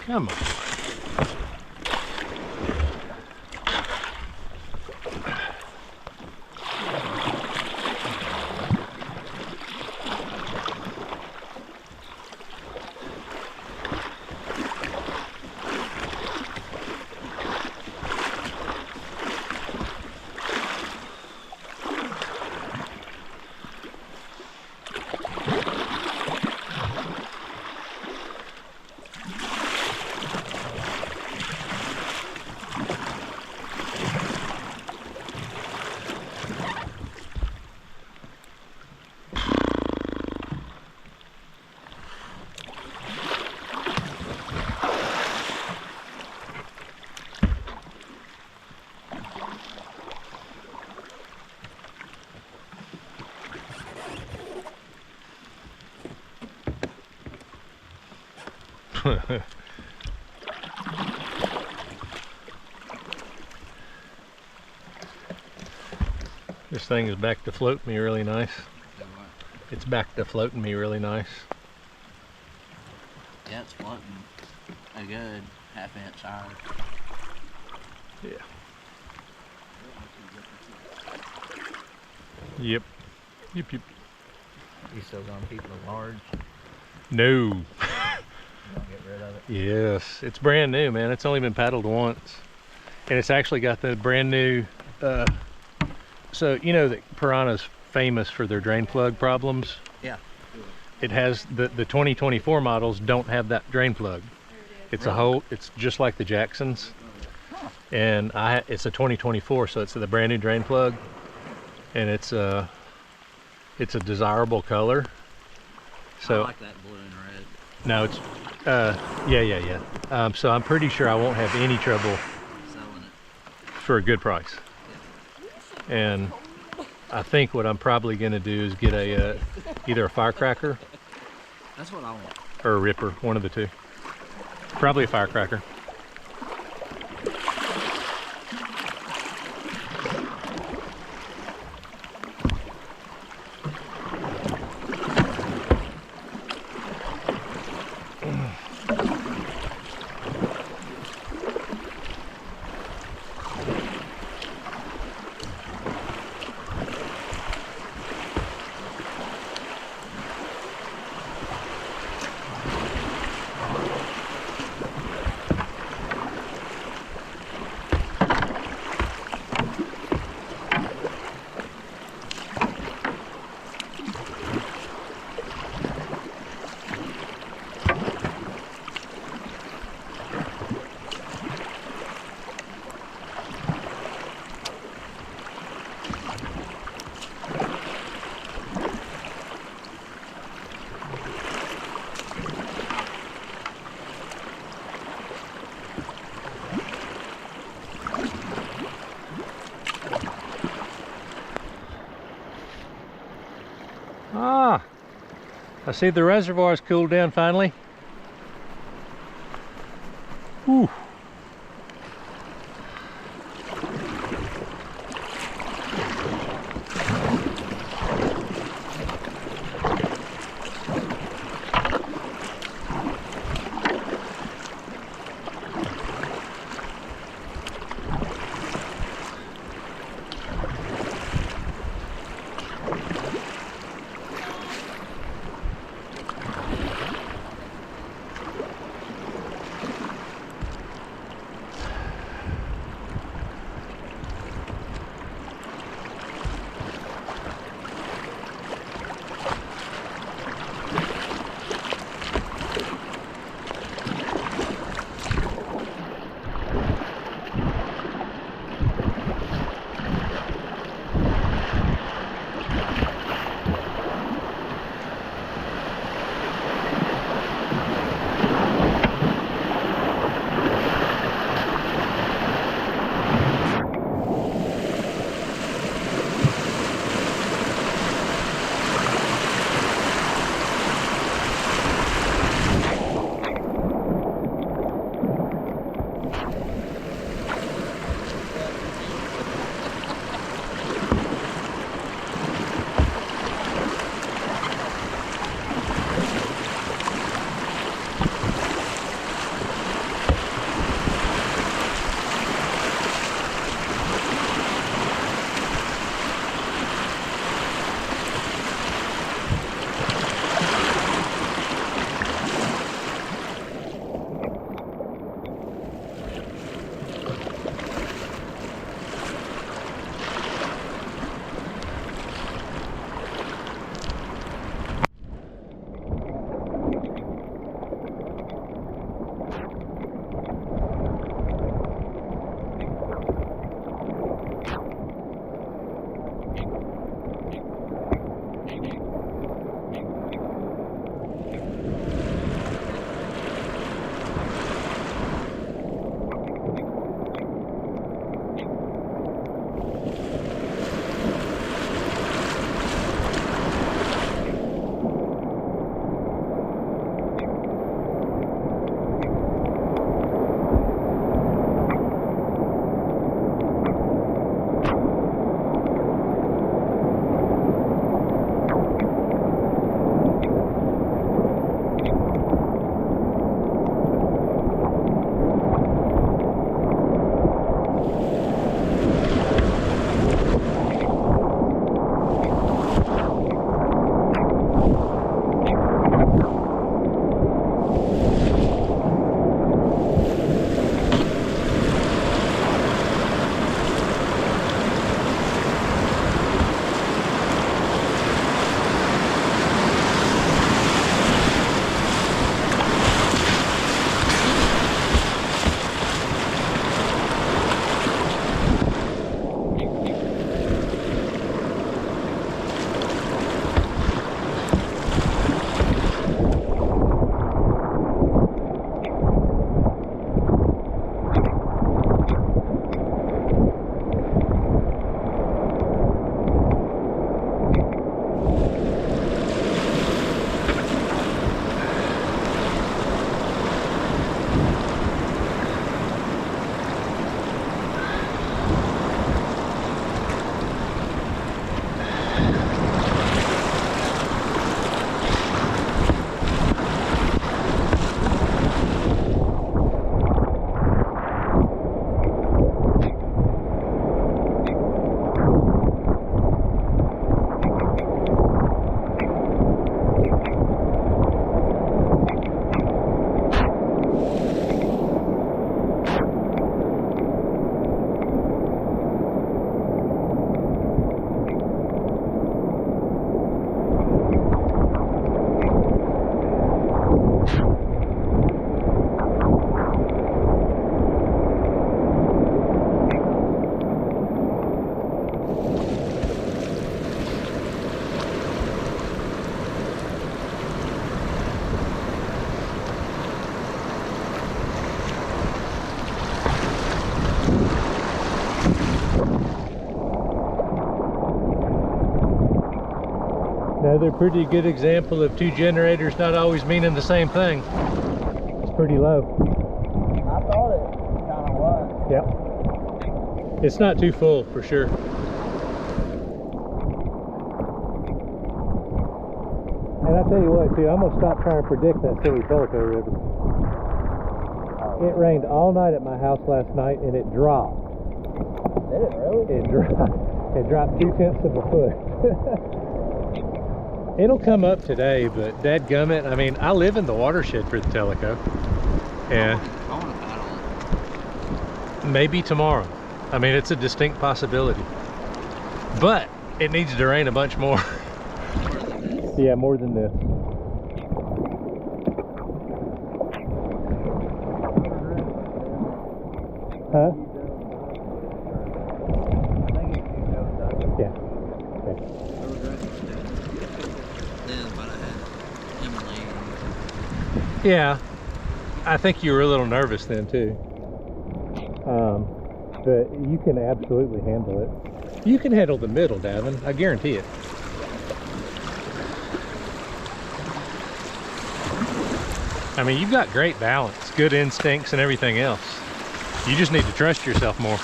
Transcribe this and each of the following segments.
Come on. This thing is back to float me really nice. It's back to floating me really nice. Yeah, it's floating a good half-inch higher. Yeah. Yep. Yep, yep. You still gonna keep the large? No. You don't get rid of it? Yes, it's brand new, man. It's only been paddled once. And it's actually got the brand new, so you know that Piranha's famous for their drain plug problems? Yeah. It has, the 2024 models don't have that drain plug. It's Really? a whole, it's just like the Jacksons. Huh. And it's a 2024, so it's the brand new drain plug. And it's a desirable color. So I like that blue and red. no, it's yeah. So I'm pretty sure I won't have any trouble Selling it. for a good price. Yeah. And I think what I'm probably going to do is get a either a firecracker That's what I want. or a ripper, one of the two. Probably a firecracker. Ah, I see the reservoir's cooled down finally. Whew. Another pretty good example of two generators not always meaning the same thing. It's pretty low. I thought it kind of was. Yep. It's not too full for sure. And I tell you what, too, I'm gonna stop trying to predict that silly Tellico River. It rained all night at my house last night, and it dropped. Did it really? It dropped. It dropped 2/10 of a foot. It'll come up today, but dadgummit, I mean, I live in the watershed for the Tellico. Yeah. I want to paddle it. Maybe tomorrow. I mean, it's a distinct possibility. But it needs to rain a bunch more. Yeah, more than this. Huh? Yeah. Okay. Yeah. I think you were a little nervous then too. But you can absolutely handle it. You can handle the middle, Daven. I guarantee it. I mean, you've got great balance, good instincts, and everything else. You just need to trust yourself more.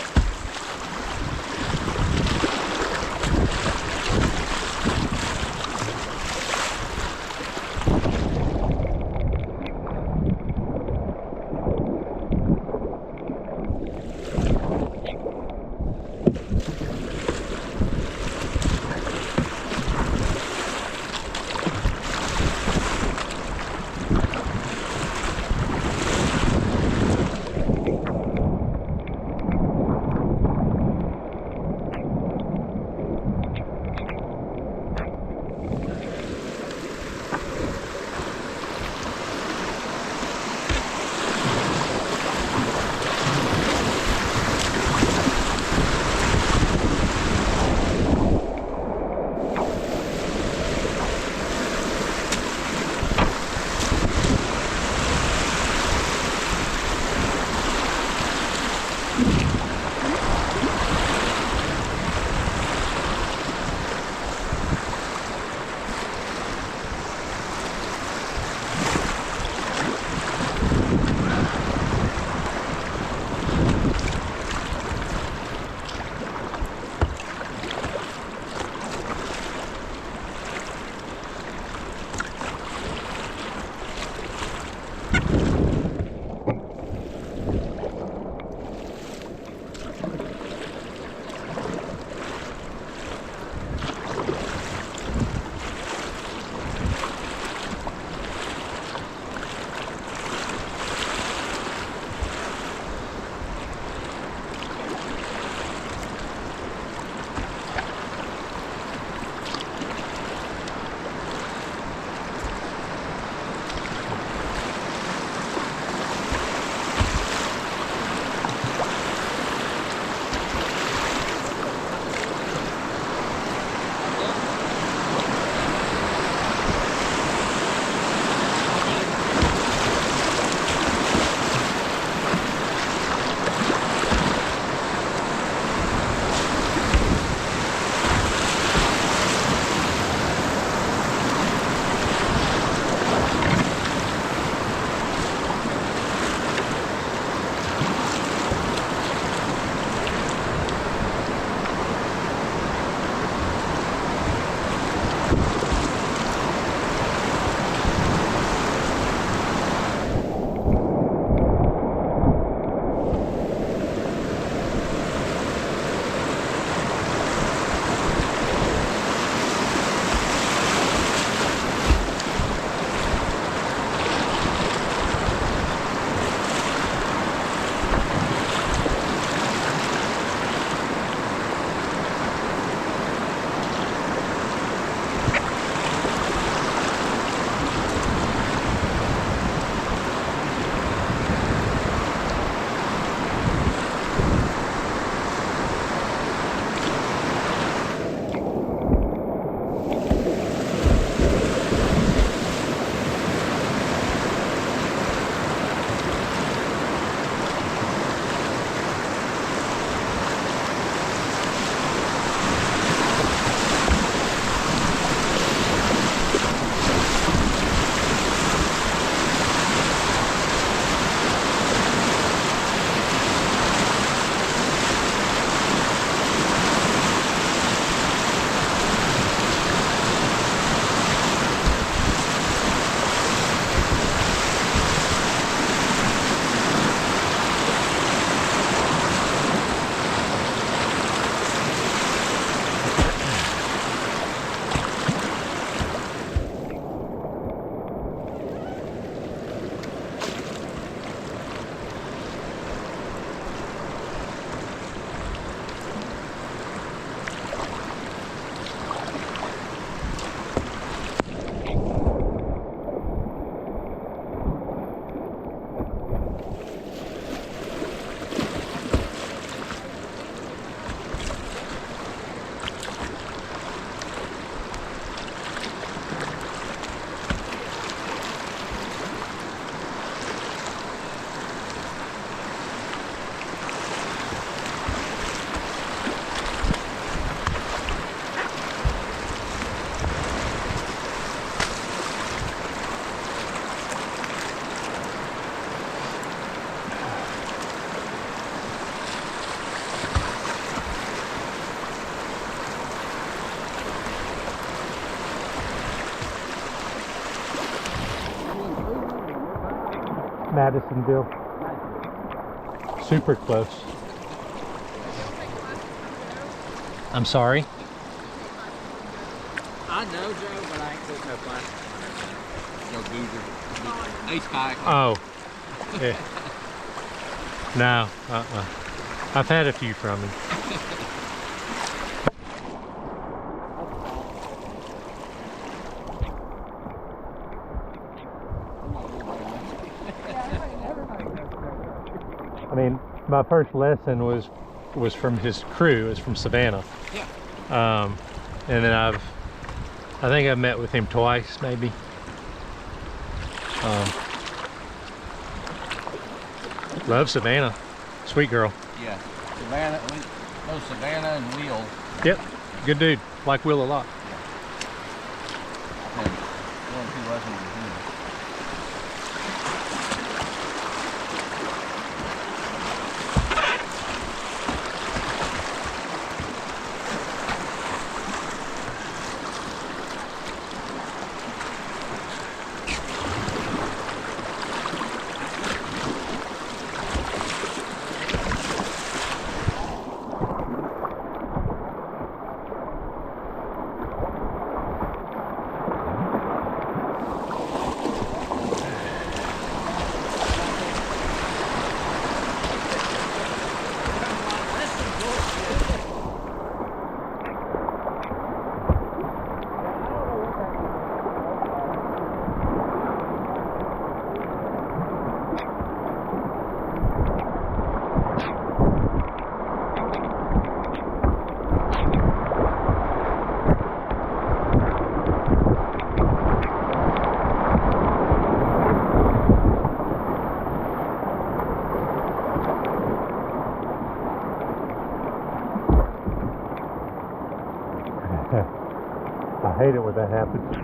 Madisonville. Super close. I'm sorry? I know, Joe, but I ain't putting no plastic on it. No goober. Ace kayak. Oh. Yeah. No. I've had a few from him. I mean, my first lesson was from his crew. It was from Savannah. Yeah. And then I think I've met with him twice, maybe. Love Savannah. Sweet girl. Yeah. Savannah, we know Savannah and Will. Yep. Good dude. Like Will a lot. And one or two lessons with him. I hate it when that happens.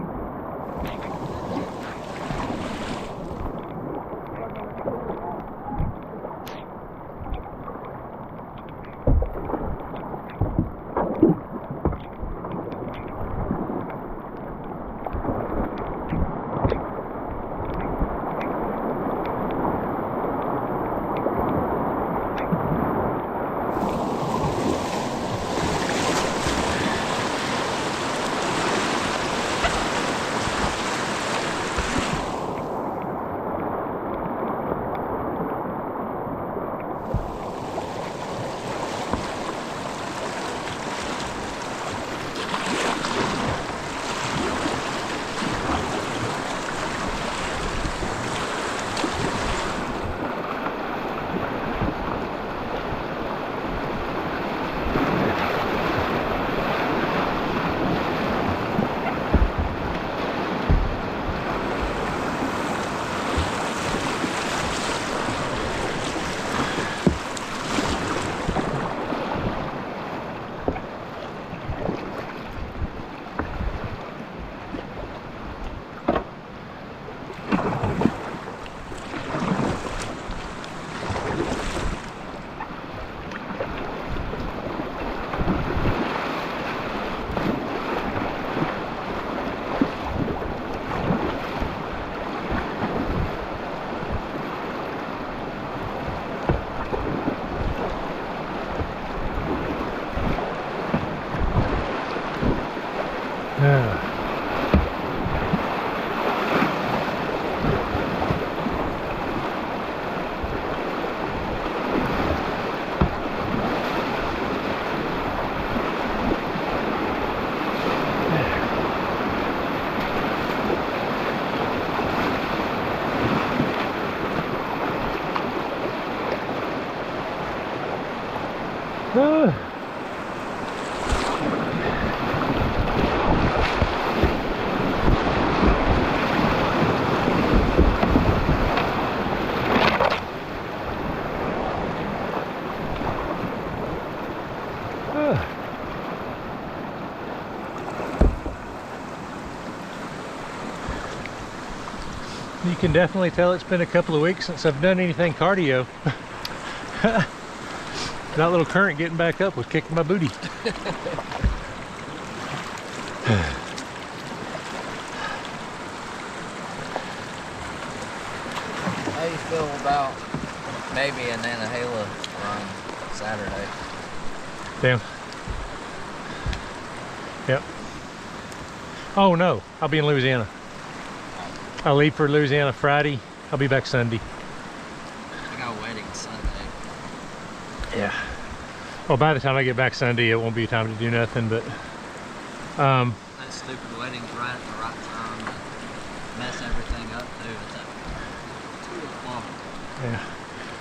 You can definitely tell it's been a couple of weeks since I've done anything cardio. That little current getting back up was kicking my booty. Hey, feel about maybe an Anahela run Saturday. Damn. Yep. Oh no, I'll be in Louisiana. I'll leave for Louisiana Friday. I'll be back Sunday. I got a wedding Sunday. Yeah. Well, by the time I get back Sunday, it won't be time to do nothing, but That stupid wedding's right at the right time to mess everything up too. It's at 2 o'clock. yeah.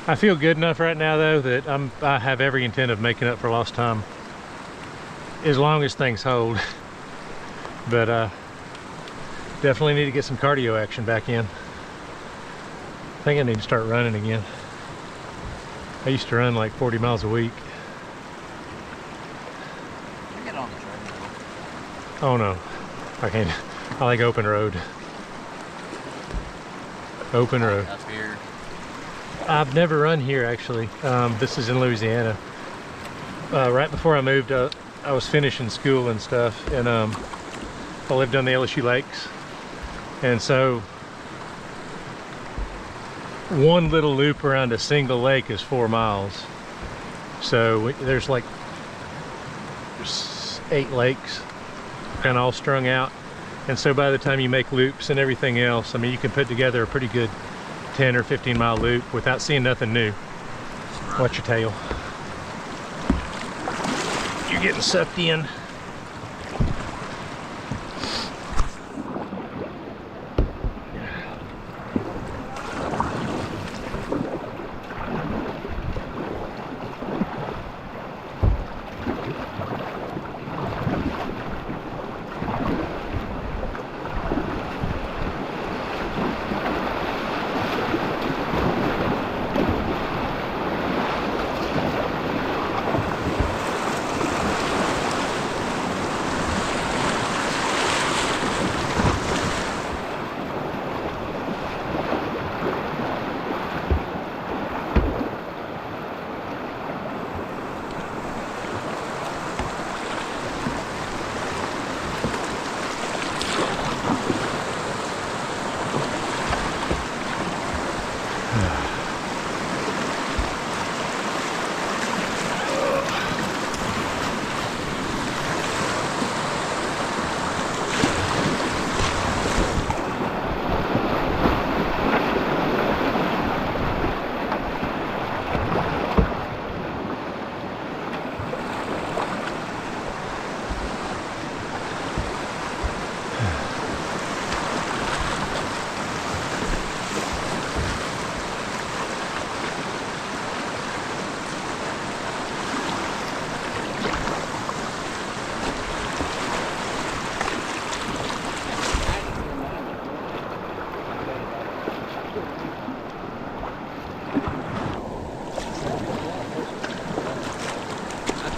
I feel good enough right now though that I have every intent of making up for lost time as long as things hold. But definitely need to get some cardio action back in. I think I need to start running again. I used to run like 40 miles a week. I get on the treadmill. Oh no, I can't. I like open road. Open road. Up here. I've never run here actually. This is in Louisiana. Right before I moved, I was finishing school and stuff, and I lived on the LSU lakes, and so one little loop around a single lake is 4 miles. So there's like 8 lakes, kind of all strung out, and so by the time you make loops and everything else, I mean, you can put together a pretty good 10 or 15 mile loop without seeing nothing new. Watch your tail. You're getting sucked in.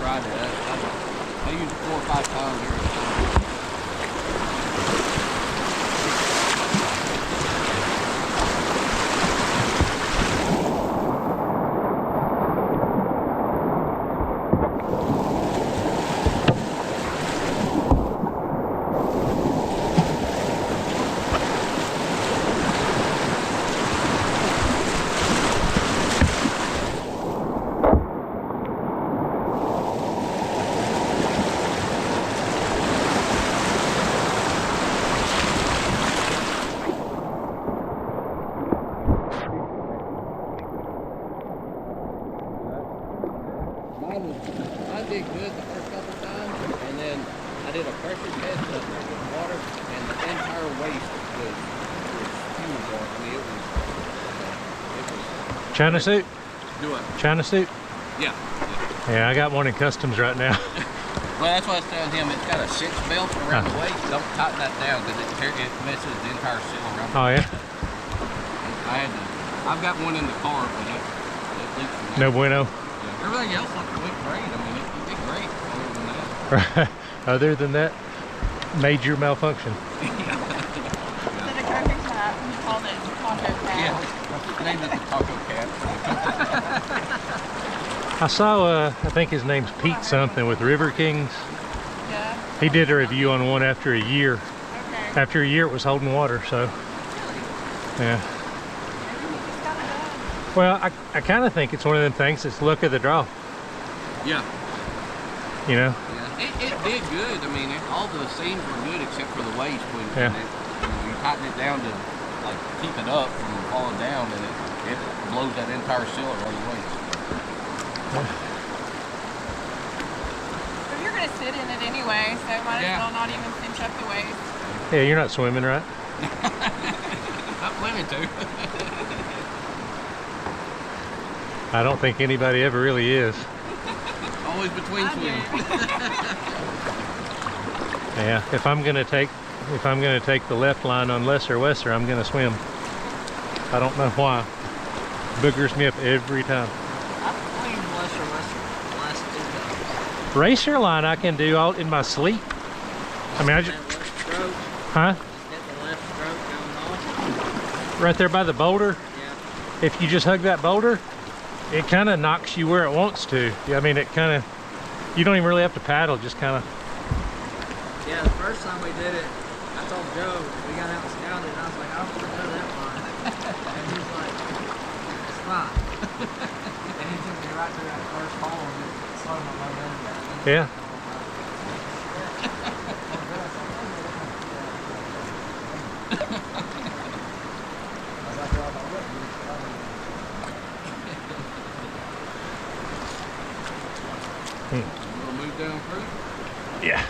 I use 4 or 5 pounds here at a time. I did good the first couple times, and then I did a pressure test with water, and the entire waist was huge on me. It was China suit? Do it. China suit? Yeah. Yeah, I got one in customs right now. Well, that's what I was telling him. It's got a 6 belt around the waist. Don't tighten that down because it messes the entire seal around. Oh yeah? I've got one in the car, but it leaks from No there. bueno. Yeah. Everything else went great. I mean, it did great other than that. Other than that, major malfunction. Did a garbage hat and called it Taco Cat. Yeah, named it the Taco Cat. I saw, I think his name's Pete something with River Kings. Yeah. He did a review on one after a year. Okay. After a year it was holding water, so Really? yeah. Maybe we just gotta go. Well, I kind of think it's one of them things. It's luck of the draw. Yeah. You know. Yeah. It did good. I mean, all the seams were good except for the waist. When you tighten it down to like keep it up from falling down, and it blows that entire cylinder on the waist. But you're gonna sit in it anyway, so might as well not even cinch up the waist. Yeah, you're not swimming, right? I'm planning to. I don't think anybody ever really is. Always between swims. Yeah, if I'm gonna take the left line on lesser Wesser, I'm gonna swim. I don't know why. Boogers me up every time. I've cleaned lesser Wesser last 2 times. Racer line I can do all in my sleep. I mean, I just, That left stroke, huh? hit the left stroke going off. Right there by the boulder. Yeah. If you just hug that boulder, it kind of knocks you where it wants to. I mean, it kind of, you don't even really have to paddle, just kind of. Yeah, the first time we did it, I told Joe, we got out and scouted, and I was like, I don't want to go that far. And he's like, it's fine. And he took me right through that first hole and just slowed my momentum. Yeah. You want to move down through? Yeah.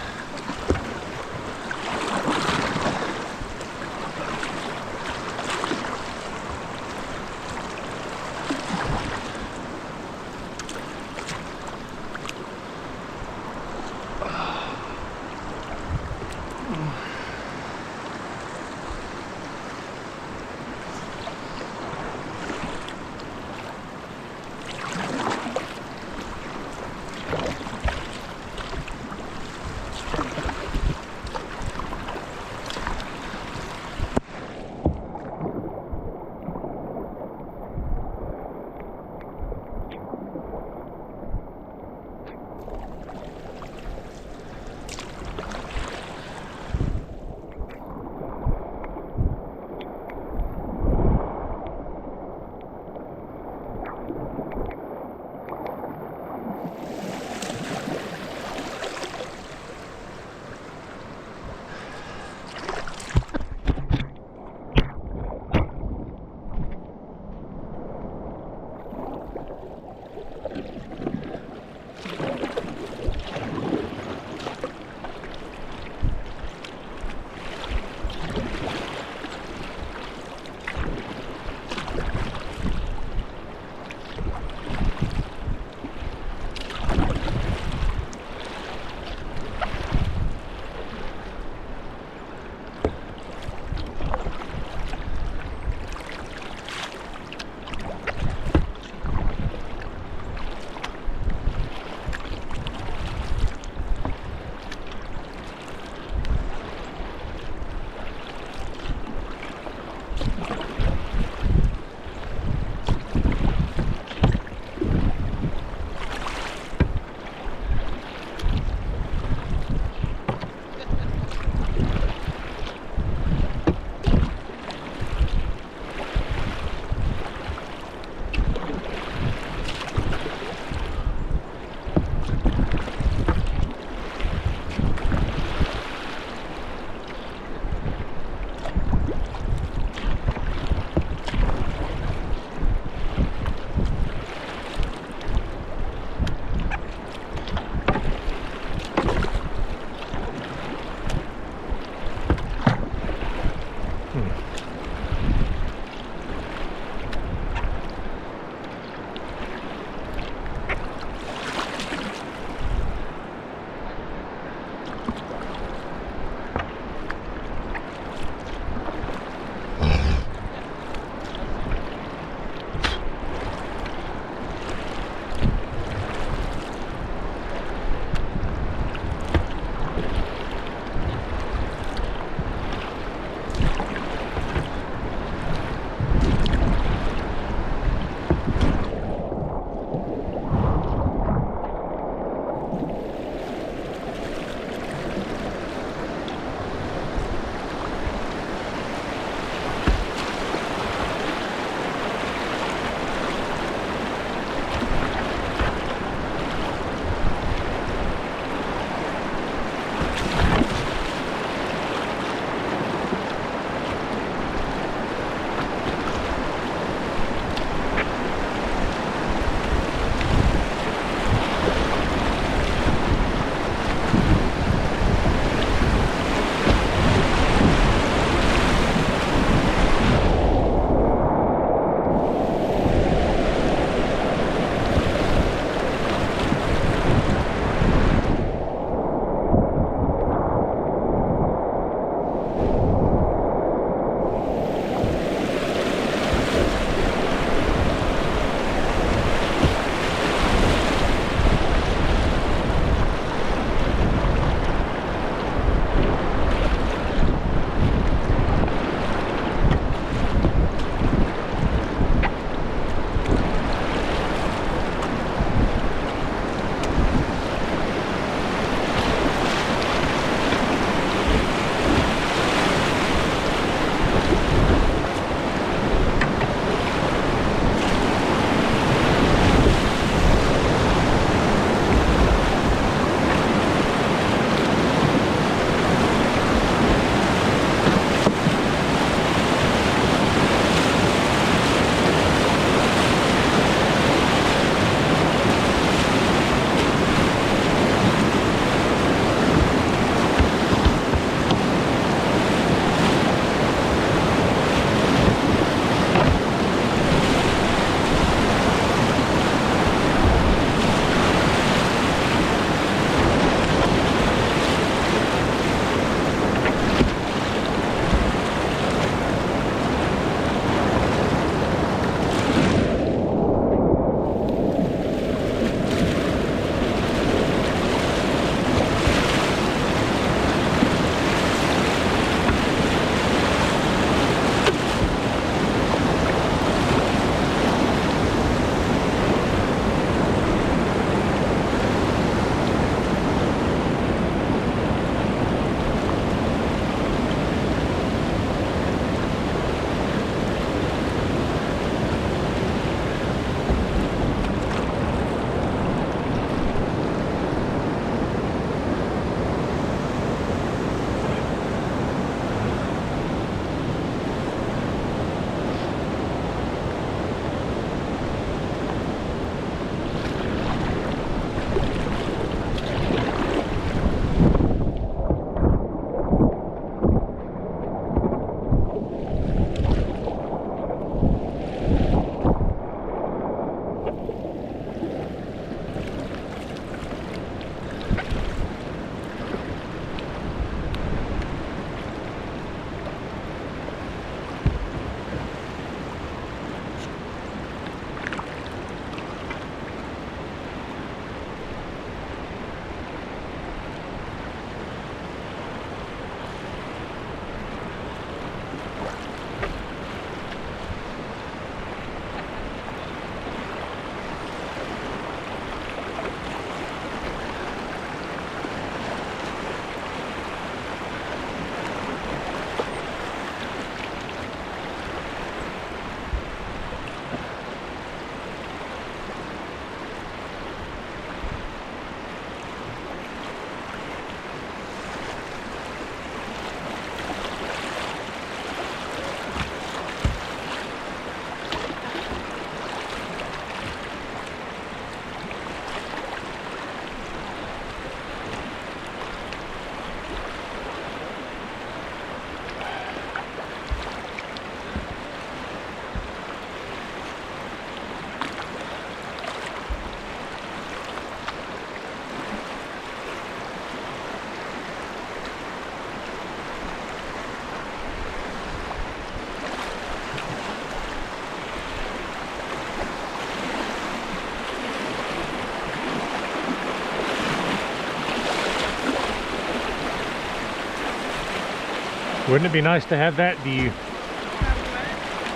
Wouldn't it be nice to have that view?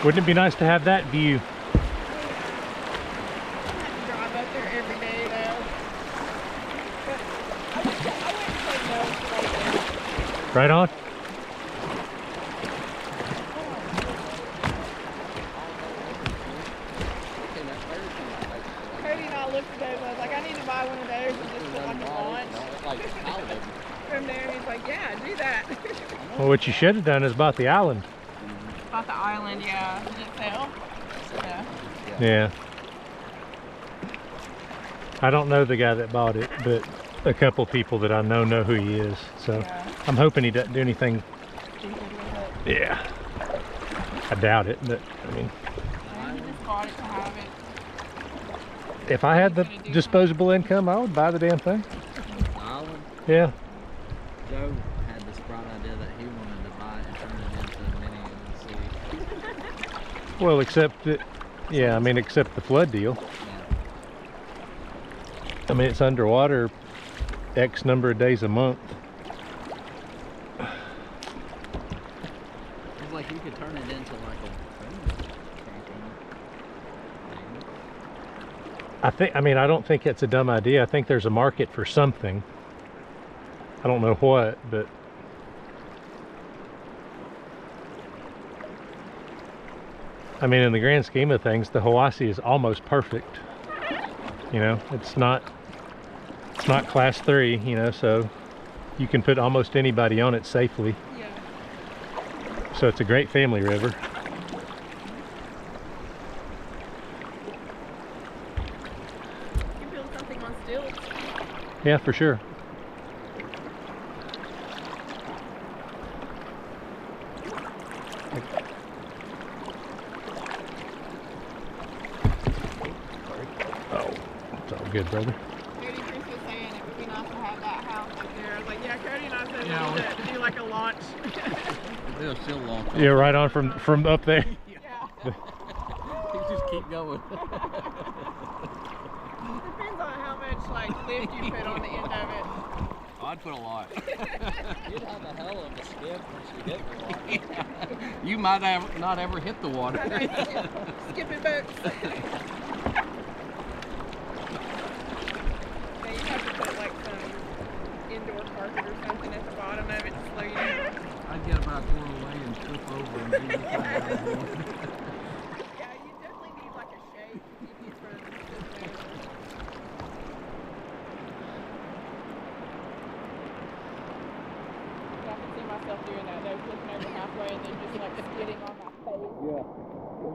Wouldn't it be nice to have that view? Drive up there every day though. But I wouldn't say no to right there. Right on? Cody and I looked at those. I was like, I need to buy one of those and just put like a launch from there. And he's like, yeah, do that. Well, what you should have done is bought the island. Bought the island, yeah. Did it sell? Yeah. Yeah. I don't know the guy that bought it, but a couple people that I know who he is. So Yeah. I'm hoping he doesn't do anything. Stupid with it. Yeah. I doubt it, but I mean, Yeah, he just bought it to have it. if I had the disposable income, I would buy the damn thing. Island. Yeah. Joe had this bright idea that he wanted to buy it and turn it into a mini MC. Well, except that, yeah, I mean, except the flood deal. I mean, it's underwater X number of days a month. It's like you could turn it into like a camping thing. I mean, I don't think it's a dumb idea. I think there's a market for something. I don't know what, but I mean, in the grand scheme of things, the Hiwassee is almost perfect. You know, it's not class 3, you know, so you can put almost anybody on it safely. Yeah. So it's a great family river. You can build something on stilts. Yeah, for sure. Oh, it's all good, brother. Cody Chris was saying it would be nice to have that house up there. I was like, yeah, Cody and I said Yeah, we need to do like a launch. They'll still long. Yeah, right on from up there. Yeah. You just keep going. Depends on how much like lift you put on the end of it. I'd put a lot. You'd have a hell of a skip once you hit the water. You might have not ever hit the water. Skipping boats. Yeah, you have to put like some indoor carpet or something at the bottom of it to slow you down. I'd get about a quarter away and flip over and do this thing out of the water. Yeah, you definitely need like a shade to keep you from slipping over. I can see myself doing that though, flipping over halfway and then just like skidding on my face. Yeah.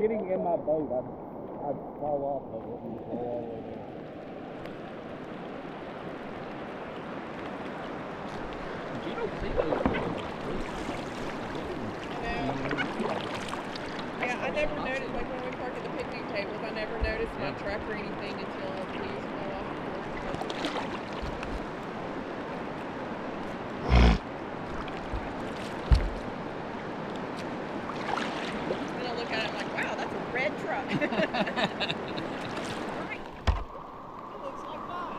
Getting in my boat, I'd fall off of it and fall all the way down. But you don't see those Yeah, I never noticed, like when we park at the picnic tables, I never noticed my truck or anything until the leaves fell off the board. Then I look at it and I'm like, wow, that's a red truck. Great. It looks like mine.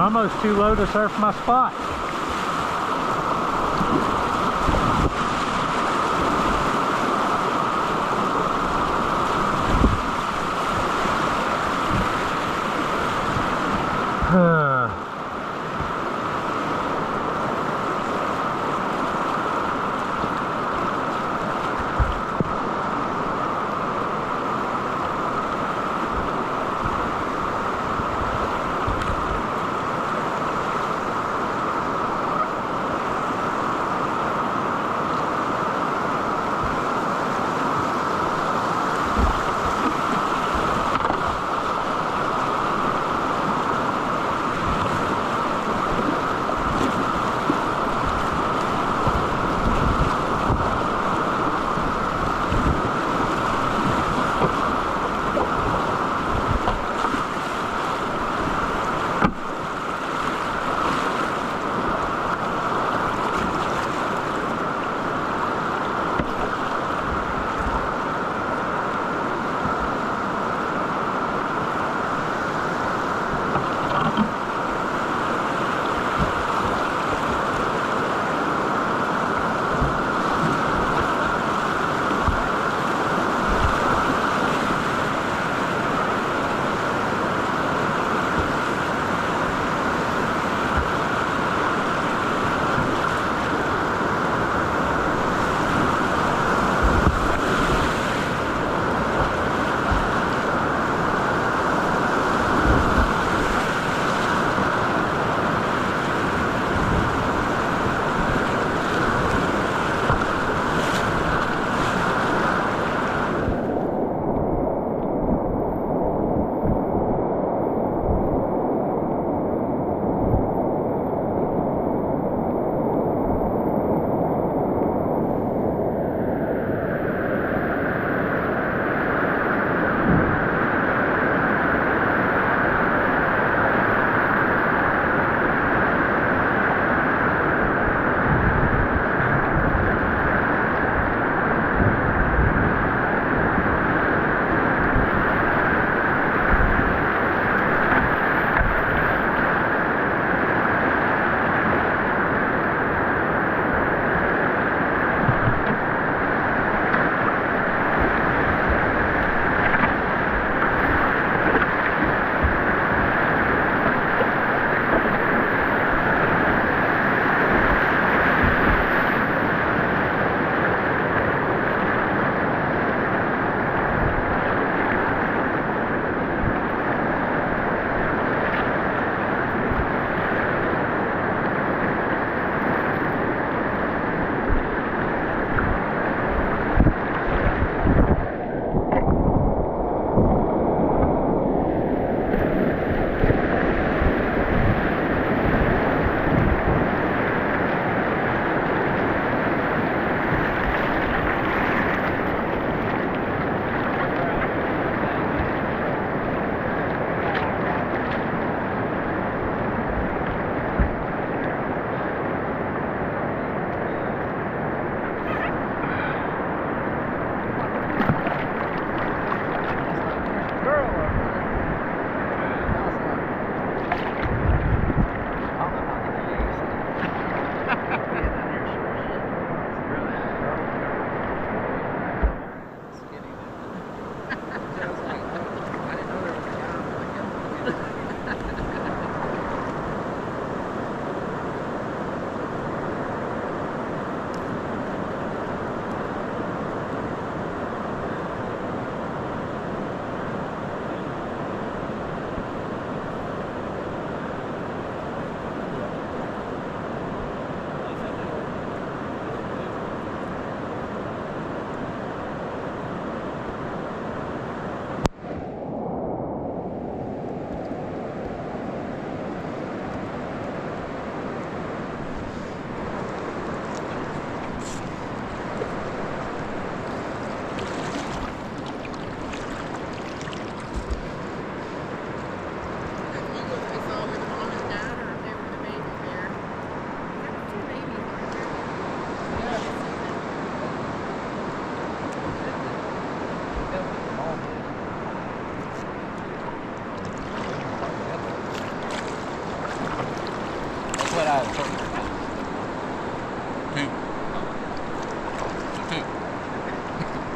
almost too low to surf my spot.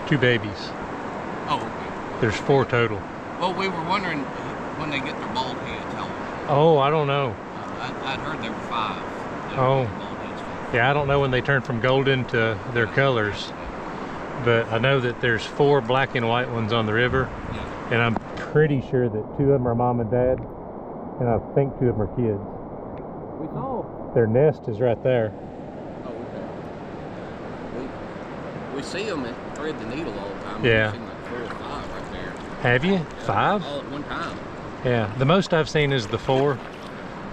2 babies. Oh, okay. There's 4 total. Well, we were wondering when they get their bald heads, how Oh, I don't know. I'd heard there were 5. That Oh. were bald heads for. Yeah, I don't know when they turn from golden to their colors, but I know that there's 4 black and white ones on the river, Yeah. and I'm pretty sure that 2 of them are mom and dad, and I think 2 of them are kids. We saw. Their nest is right there. Oh, okay. We see them at Thread the Needle all the time. Yeah. We've seen like 4 or 5 right there. Have you? Yeah, 5? all at one time. Yeah, the most I've seen is the 4.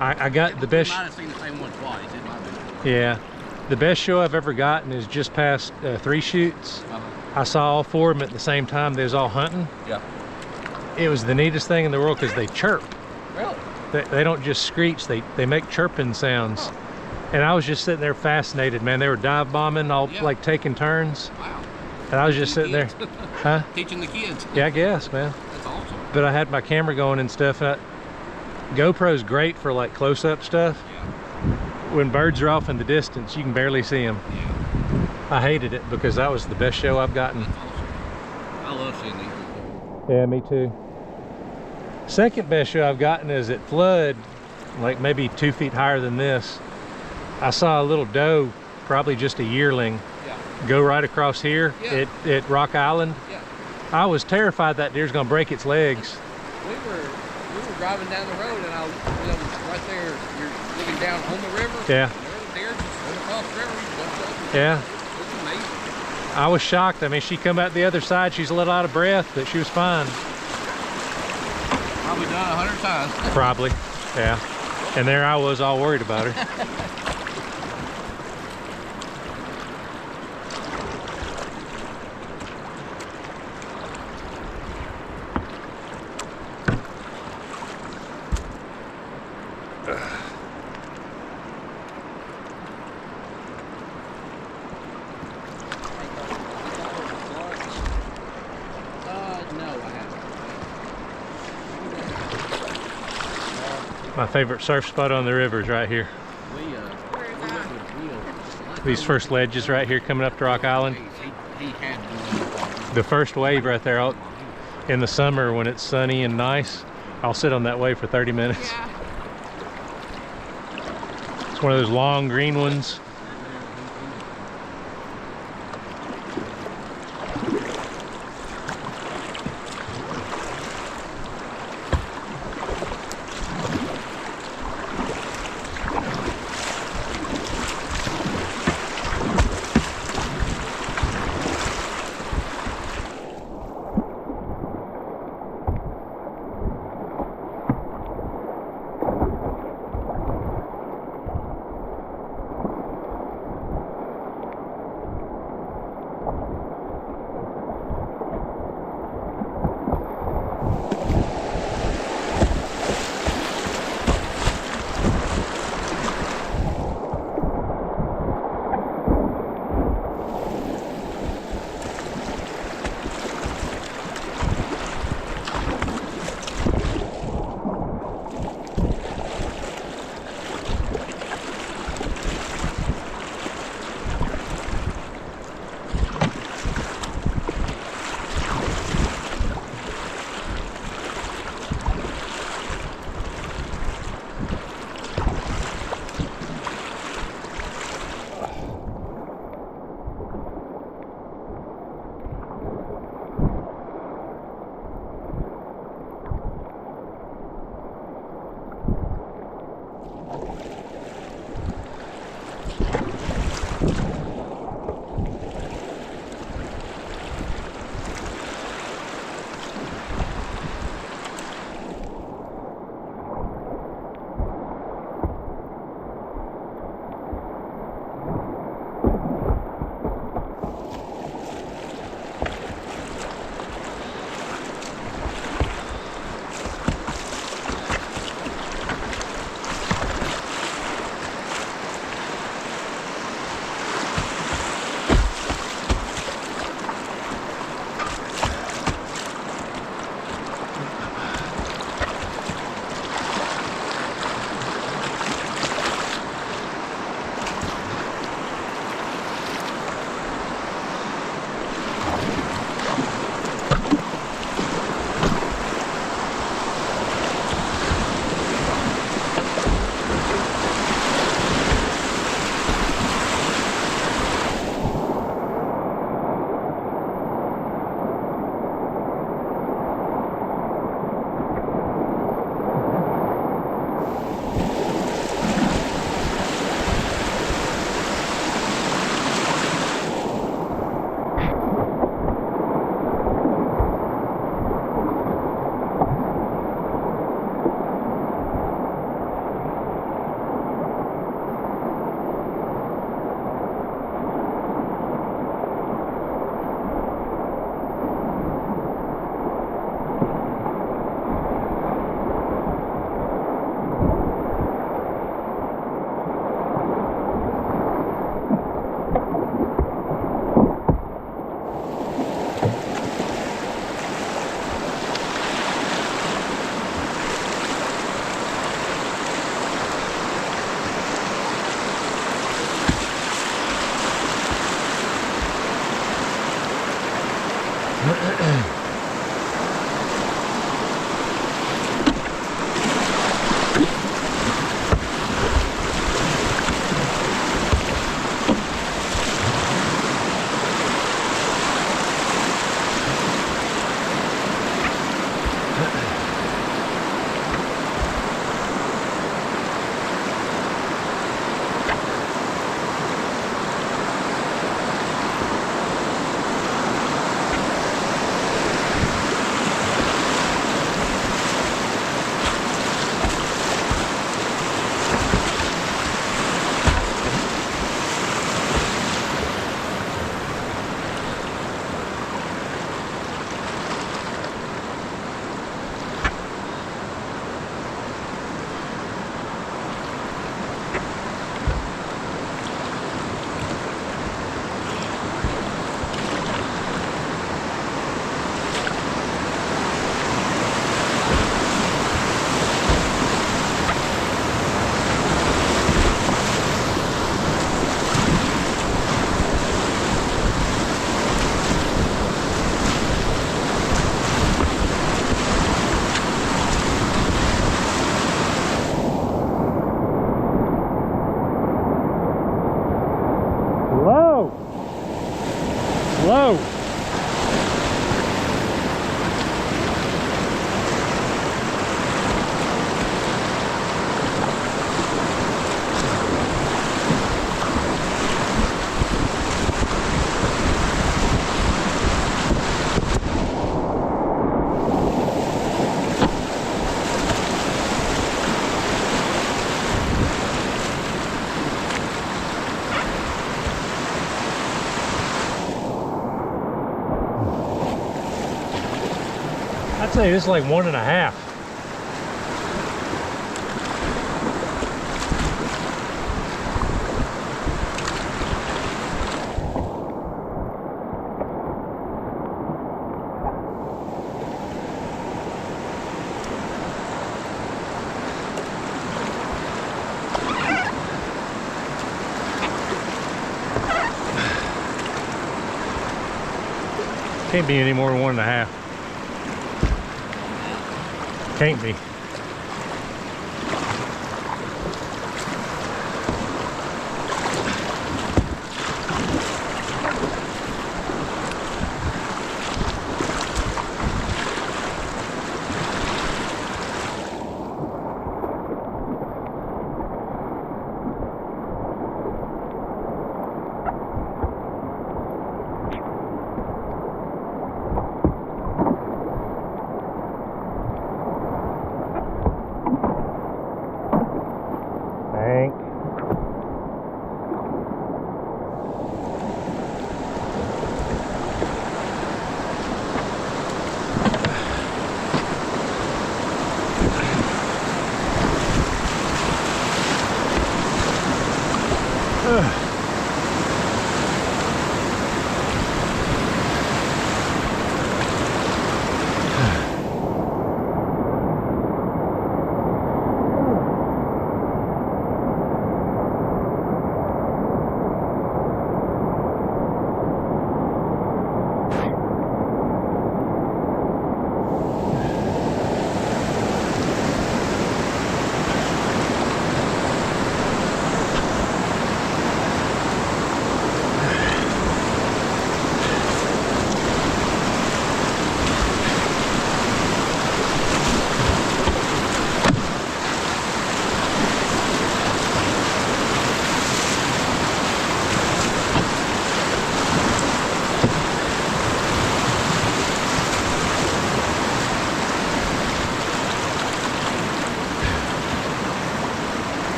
I got the We best. might have seen the same one twice. It might be. Yeah, the best show I've ever gotten is just past 3 shoots. I saw all 4 of them at the same time. They was all hunting. Yeah. It was the neatest thing in the world because they chirp. Really? They don't just screech, they make chirping sounds. And I was just sitting there fascinated, man. They were dive bombing, all Yeah. like taking turns. Wow. And I was just sitting there. Huh? Teaching the kids. Yeah, I guess, man. That's awesome. But I had my camera going and stuff. GoPro's great for like close-up stuff. Yeah. When birds are off in the distance, you can barely see them. Yeah. I hated it because that was the best show I've gotten. That's awesome. I love seeing these. Yeah, me too. Second best show I've gotten is at flood, like maybe 2 feet higher than this. I saw a little doe, probably just a yearling, Yeah. go right across here Yeah. at Rock Island. Yeah. I was terrified that deer's gonna break its legs. We were driving down the road, and right there, you're looking down on the river. Yeah. And there was a deer just went across the river. He jumped up. Yeah. It was amazing. I was shocked. I mean, she come out the other side. She's a little out of breath, but she was fine. Probably done 100 times. Probably, yeah. And there I was all worried about her. No, I haven't. My favorite surf spot on the river is right here. We went with Will. These first ledges right here coming up to Rock Island. He had one. The first wave right there out in the summer when it's sunny and nice, I'll sit on that wave for 30 minutes. Yeah. It's one of those long green ones. Whoa! I'd say this is like 1.5. Can't be any more than 1.5. Can't be.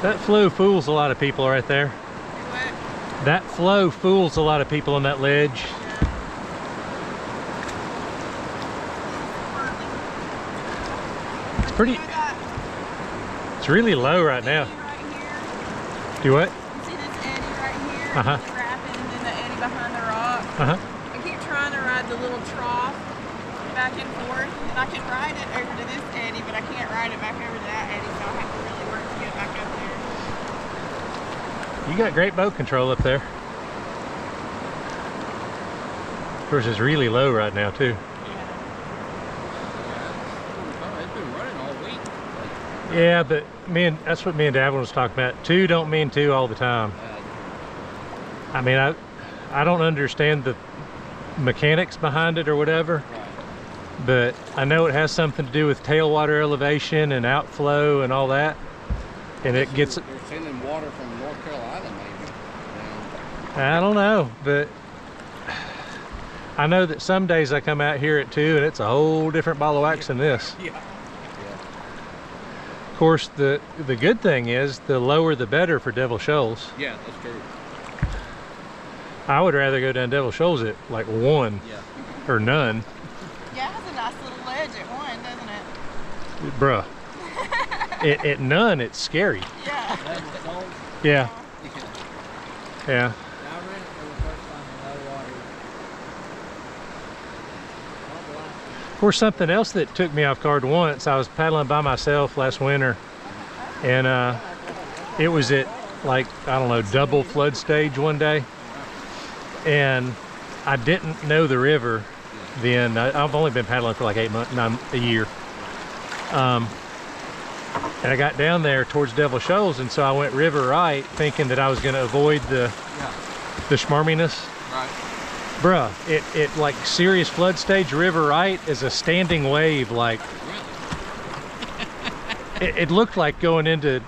That flow fools a lot of people right there. What? That flow fools a lot of people on that ledge. It's pretty. It's really low right now. Right here. Do what? You see this eddy right here? Uh-huh. The rapid and then the eddy behind the rock. Uh-huh. I keep trying to ride the little trough back and forth, and I can ride it over to this eddy, but I can't ride it back over to that eddy, so I have to really work to get back up there. You got great boat control up there. Of course, it's really low right now too. It's been running all week. Yeah, but that's what me and Daven was talking about. Two don't mean two all the time. I mean, I don't understand the mechanics behind it or whatever, but I know it has something to do with tailwater elevation and outflow and all that. And it gets. They're sending water from North Carolina, maybe. I don't know, but I know that some days I come out here at 2 and it's a whole different ball of wax than this. Yeah. Of course, the good thing is the lower the better for Devil Shoals. Yeah, that's true. I would rather go down Devil Shoals at like 1 or none. Yeah, it has a nice little ledge at 1, doesn't it? Bruh. At none, it's scary. Yeah. Yeah. Yeah. I ran it for the first time in low water. Of course, something else that took me off guard once, I was paddling by myself last winter, and it was at like, I don't know, double flood stage one day, and I didn't know the river then. I've only been paddling for like 8 months, a year. And I got down there towards Devil Shoals, and so I went river right, thinking that I was going to avoid the schmarminess. Right. Bruh, it like serious flood stage river right is a standing wave, like it looked like going into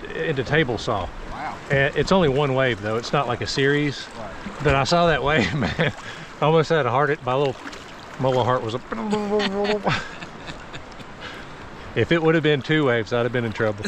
table saw. Wow. And it's only one wave though, it's not like a series. Right. But I saw that wave, man. I almost had a heart. My little heart was a If it would have been 2 waves, I'd have been in trouble.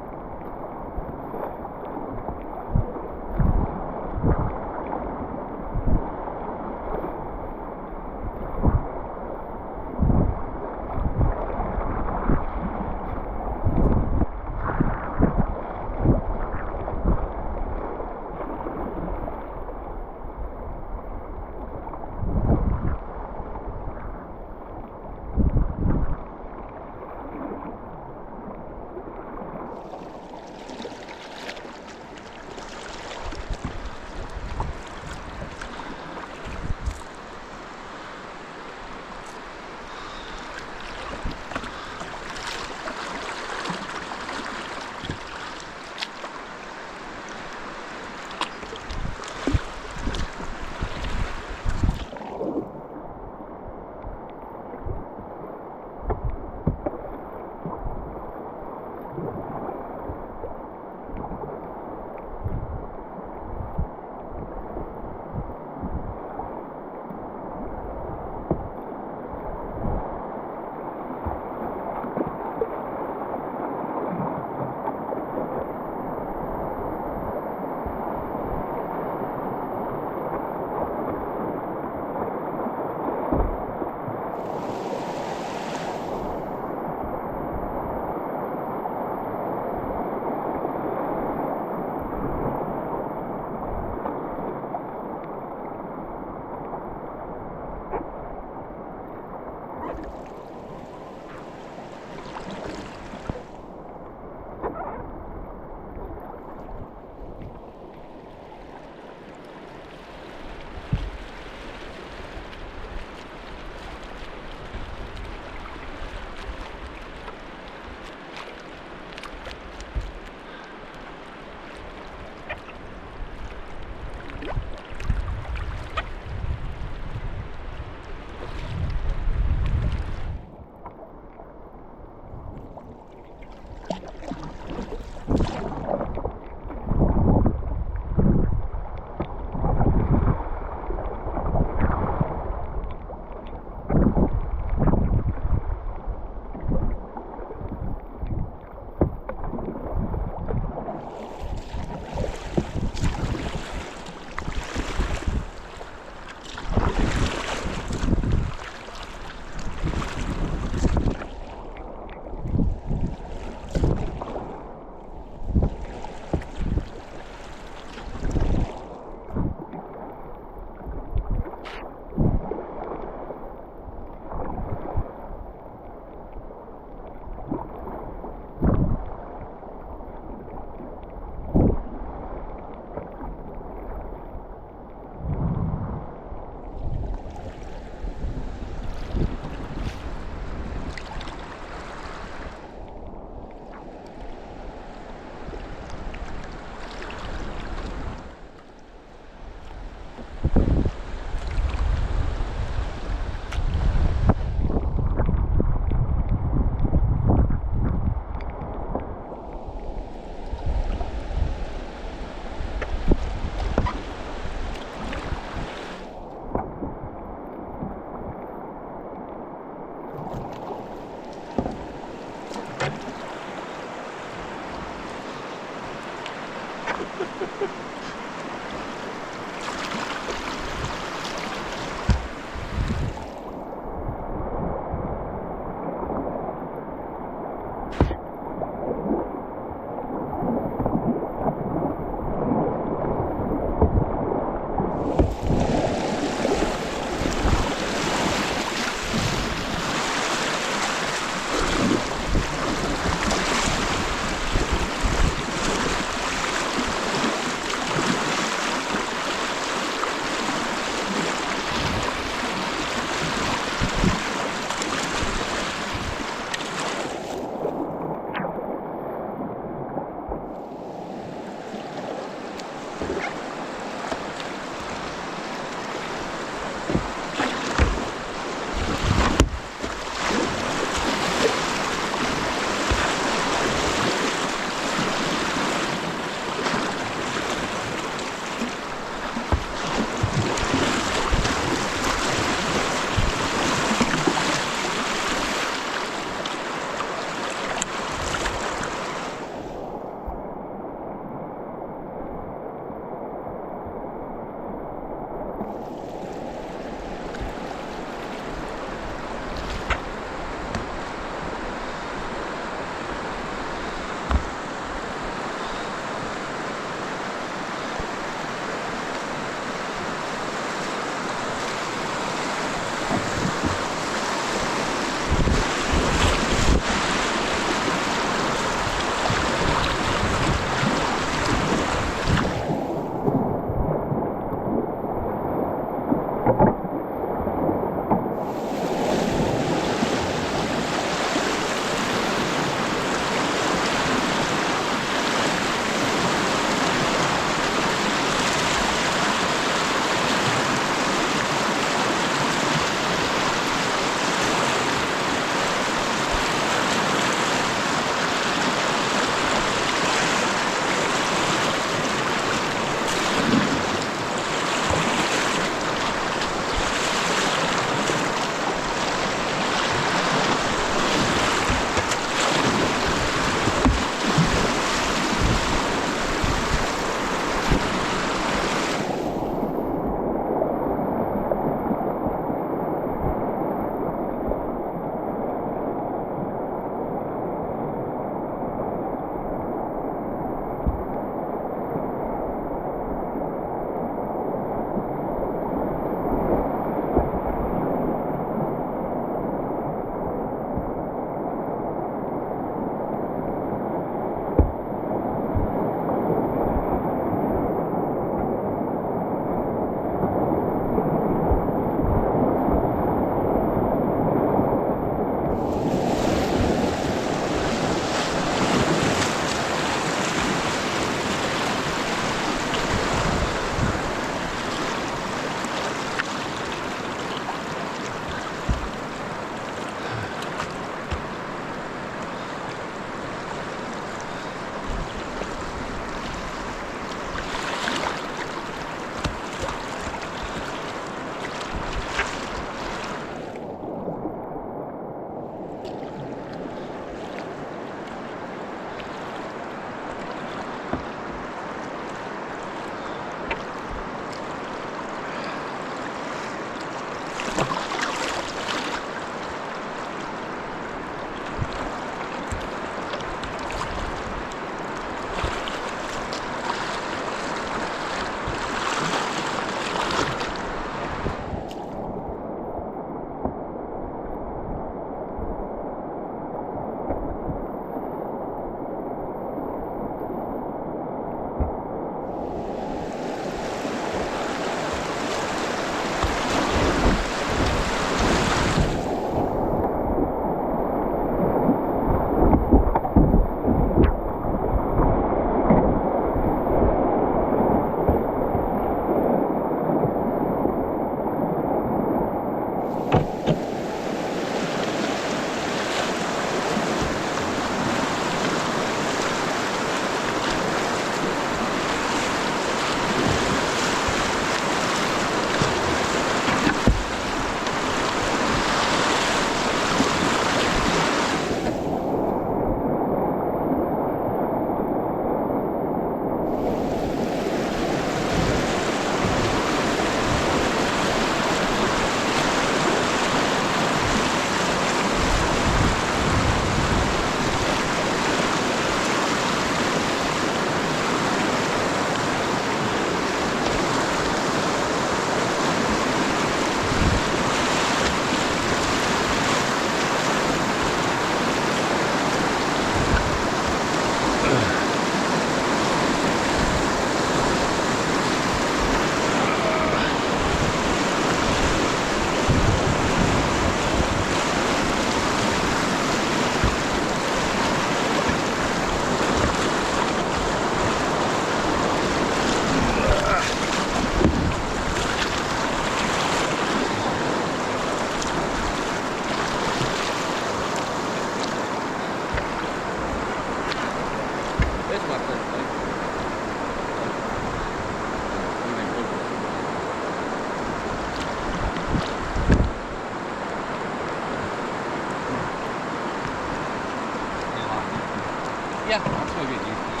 Yeah, I'm still getting used to it.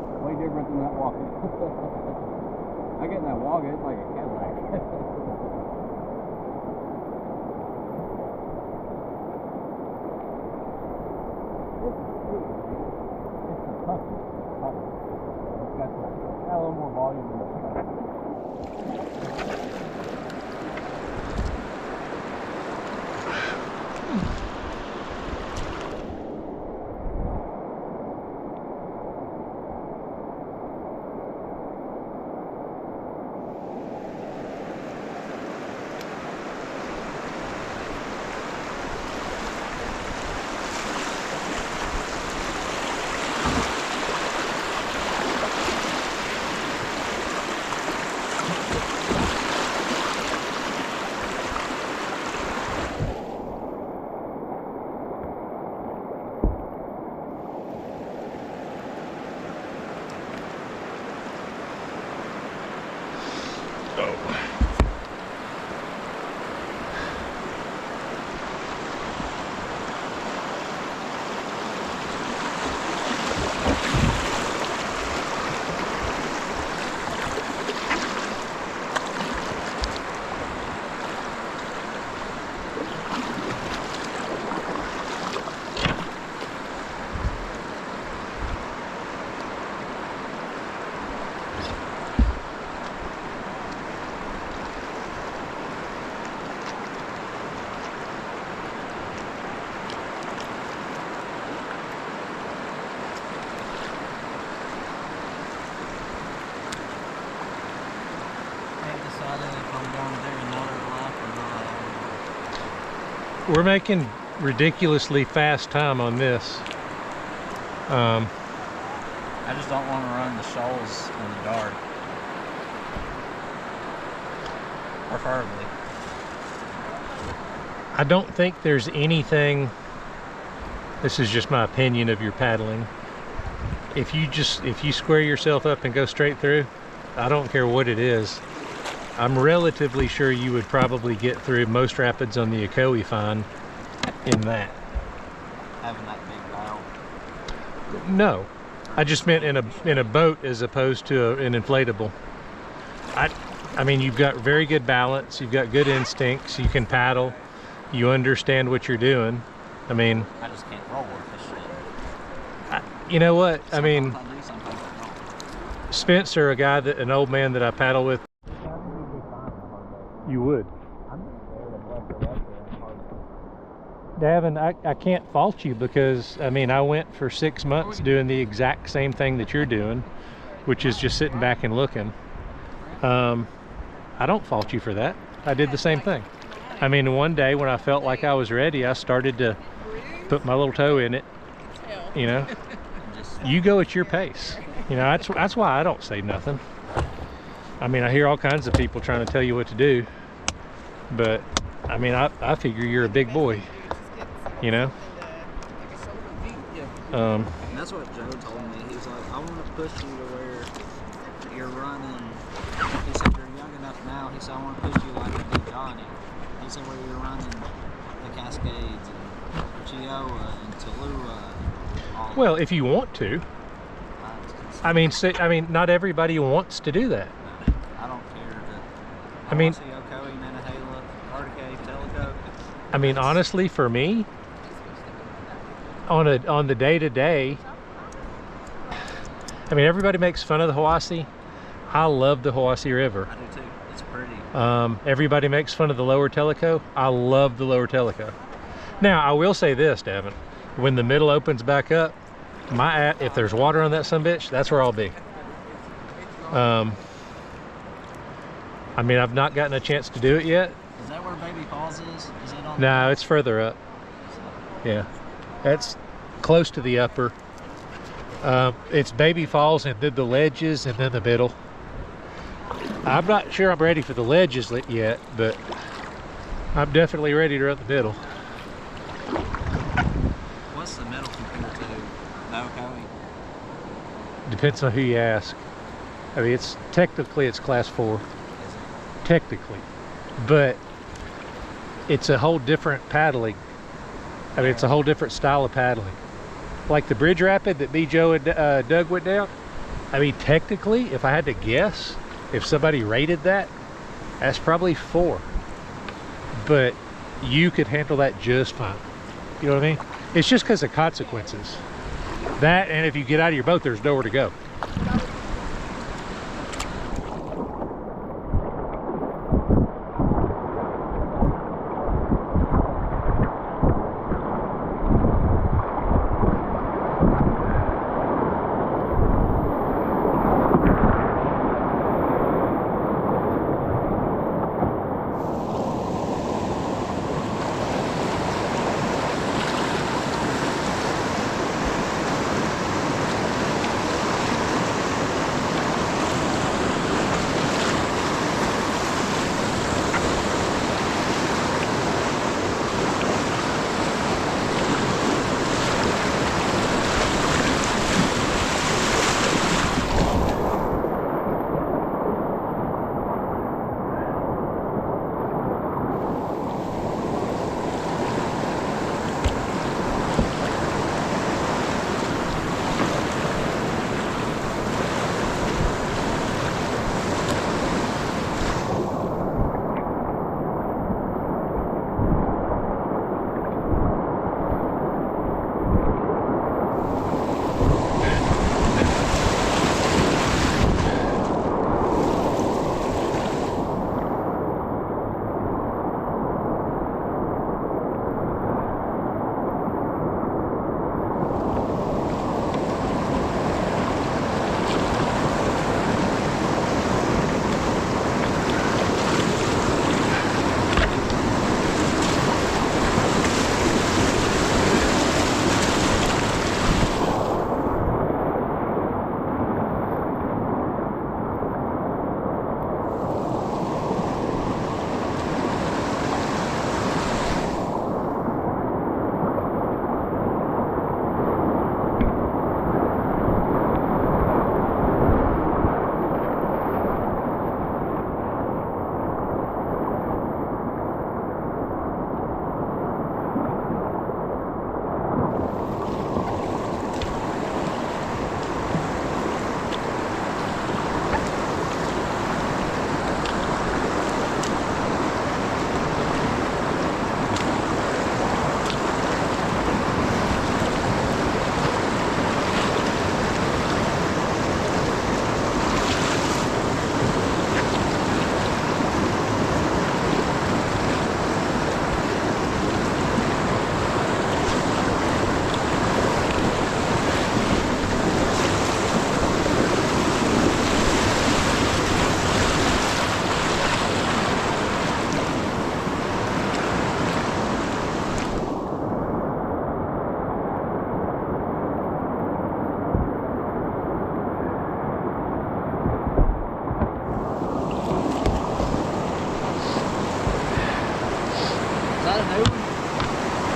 It's way different than that walking. I get in that walking, it's like a Cadillac. It's a puppy. It's got a little more volume than the We're making ridiculously fast time on this. I just don't want to run the shoals in the dark. Preferably. I don't think there's anything, this is just my opinion of your paddling. If you square yourself up and go straight through, I don't care what it is. I'm relatively sure you would probably get through most rapids on the Ocoee fine in that. Having that big bow. No, I just meant in a boat as opposed to an inflatable. I mean, you've got very good balance, you've got good instincts, you can paddle, you understand what you're doing. I mean, I just can't roll with this shit. You know what? Sometimes I mean, I do, sometimes I don't. Spencer, a guy an old man that I paddle with. You would. Daven, I can't fault you because, I mean, I went for 6 months doing the exact same thing that you're doing, which is just sitting back and looking. I don't fault you for that. I did the same thing. I mean, one day when I felt like I was ready, I started to put my little toe in it, you know. You go at your pace. You know, that's why I don't say nothing. I mean, I hear all kinds of people trying to tell you what to do, but I mean, I figure you're a big boy, you know? And that's what Joe told me. He's like, I want to push you to where you're running. He said, you're young enough now. He said, I want to push you like I did Johnny. He said, where you're running the Cascades and Chioa and Tallulah. Well, if you want to. I mean, not everybody wants to do that. I don't care. I mean, Ocoee, Nantahala, Arcade, Tellico. I mean, honestly, for me, on the day-to-day, I mean, everybody makes fun of the Hiwassee. I love the Hiwassee River. I do too. It's pretty. Everybody makes fun of the lower Tellico. I love the lower Tellico. Now, I will say this, Daven. When the middle opens back up, if there's water on that sumbitch, that's where I'll be. I mean, I've not gotten a chance to do it yet. Is that where Baby Falls is? Is it on? No, it's further up. Yeah, that's close to the upper. It's Baby Falls and then the ledges and then the middle. I'm not sure I'm ready for the ledges yet, but I'm definitely ready to run the middle. What's the middle compared to the Ocoee? Depends on who you ask. I mean, technically it's class 4. Technically, but it's a whole different paddling. I mean, it's a whole different style of paddling. Like the bridge rapid that me, Joe, and Doug went down. I mean, technically, if I had to guess, if somebody rated that, that's probably 4. But you could handle that just fine. You know what I mean? It's just because of consequences. That, and if you get out of your boat, there's nowhere to go.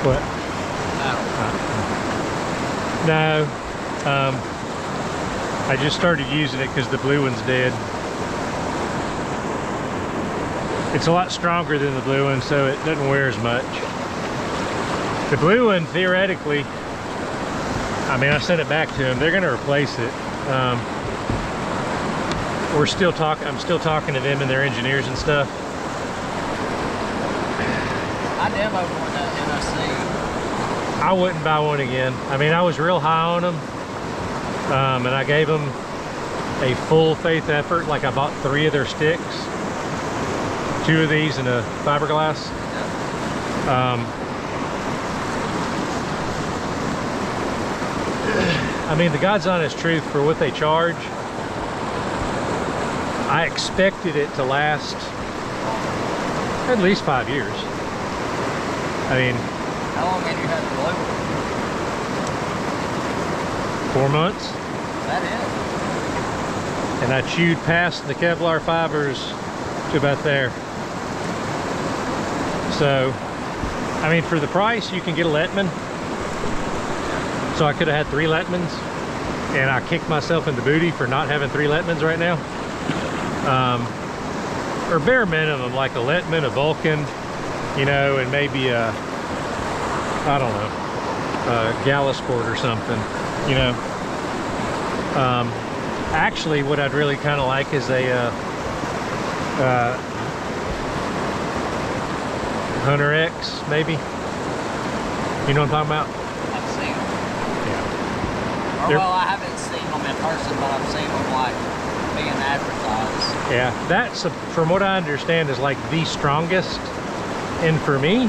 What? No. I just started using it because the blue one's dead. It's a lot stronger than the blue one, so it doesn't wear as much. The blue one, theoretically, I mean, I sent it back to them. They're going to replace it. I'm still talking to them and their engineers and stuff. I demoed one at Hiwassee. I wouldn't buy one again. I mean, I was real high on them, and I gave them a full faith effort. Like, I bought 3 of their sticks, 2 of these and a fiberglass. I mean, the God's honest truth, for what they charge, I expected it to last at least 5 years. I mean, How long have you had the blue one? 4 months. That is. And I chewed past the Kevlar fibers to about there. So, I mean, for the price, you can get a Lettman. So I could have had 3 Lettmans, and I kicked myself in the booty for not having 3 Lettmans right now. Or bare minimum, like a Lettman, a Vulcan, you know, and maybe a I don't know, gala sport or something, you know. Actually, what I'd really kind of like is a Hunter X, maybe. You know what I'm talking about? I've seen them. Yeah. Or, well, I haven't seen them in person, but I've seen them like being advertised. Yeah, that's from what I understand is like the strongest. And for me,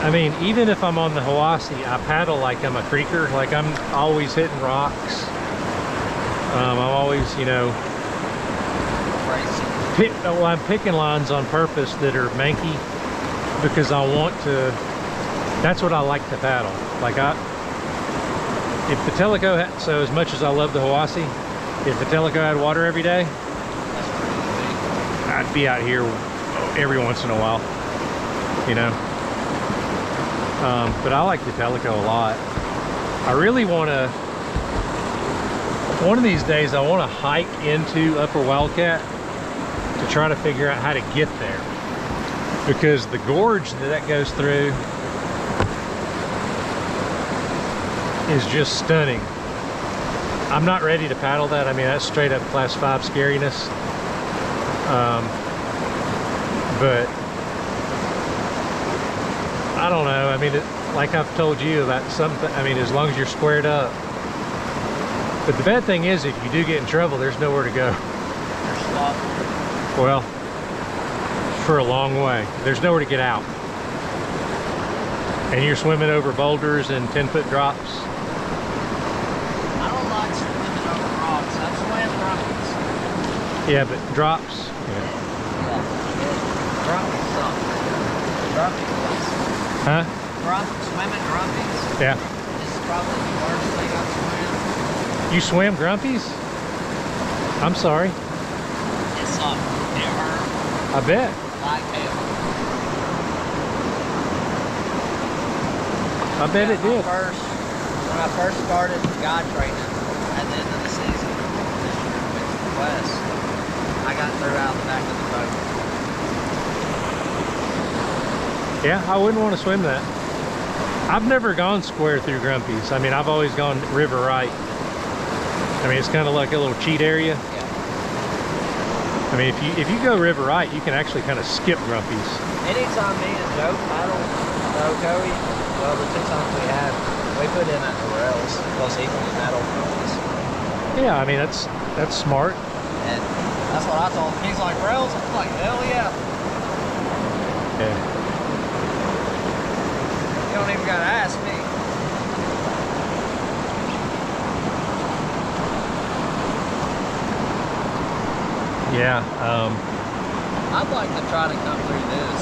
I mean, even if I'm on the Hiwassee, I paddle like I'm a creeker. Like I'm always hitting rocks. I'm always, you know, I'm picking lines on purpose that are manky because I want to. That's what I like to paddle. Like if the Teleco had, so as much as I love the Hiwassee, if the Teleco had water every day, I'd be out here every once in a while, you know. But I like the Teleco a lot. I really want to, one of these days I want to hike into Upper Wildcat to try to figure out how to get there, because the gorge that goes through is just stunning. I'm not ready to paddle that. I mean, that's straight up class 5 scariness. But I don't know. I mean, like I've told you about something, I mean, as long as you're squared up. But the bad thing is, if you do get in trouble, there's nowhere to go. Well, for a long way. There's nowhere to get out. And you're swimming over boulders and 10-foot drops. I don't like swimming over rocks. I've swam drumpies. Yeah, but drops. Yeah. Drumpies suck. Drumpies. Huh? Swimming drumpies. Yeah. This is probably the worst thing I've swam. You swam grumpies? I'm sorry. It sucked. It hurt. I bet. Like hell. I bet it did. When I first started guide training at the end of the season this year with Wes, I got through out the back of the boat. Yeah, I wouldn't want to swim that. I've never gone square through grumpies. I mean, I've always gone river right. I mean, it's kind of like a little cheat area. Yeah. I mean, if you go river right, you can actually kind of skip grumpies. Anytime me and Joe paddle, Joey, well, the 2 times we have, we put in at the rails because he can paddle grumpies. Yeah, I mean, that's smart. And that's what I told him. He's like, rails? I'm like, hell yeah. Yeah. You don't even gotta ask me. Yeah. I'd like to try to come through this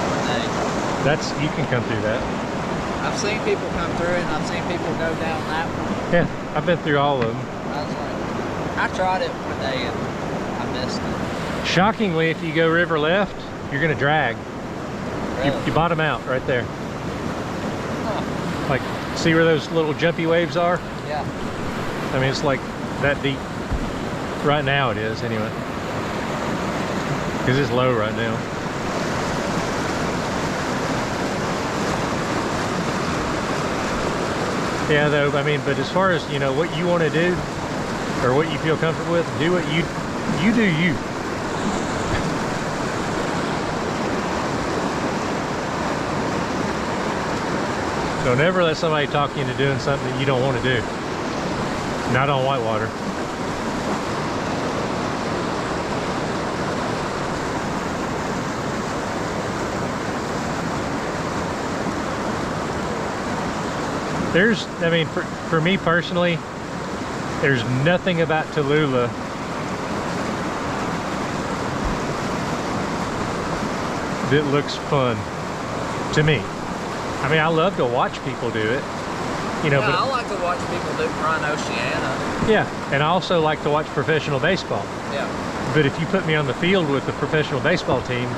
one day. You can come through that. I've seen people come through it, and I've seen people go down that one. Yeah, I've been through all of them. I was like, I tried it one day and I missed it. Shockingly, if you go river left, you're gonna drag. Really? You bottom out right there. Huh. Like, see where those little jumpy waves are? Yeah. I mean, it's like that deep. Right now it is, anyway. Because it's low right now. Yeah, though, I mean, but as far as, you know, what you want to do, or what you feel comfortable with, do what you do you. So never let somebody talk you into doing something that you don't want to do. Not on whitewater. I mean, for me personally, there's nothing about Tallulah that looks fun to me. I mean, I love to watch people do it, you know. Yeah, but I like to watch people do Run Oceana. Yeah, and I also like to watch professional baseball. Yeah. But if you put me on the field with the professional baseball team,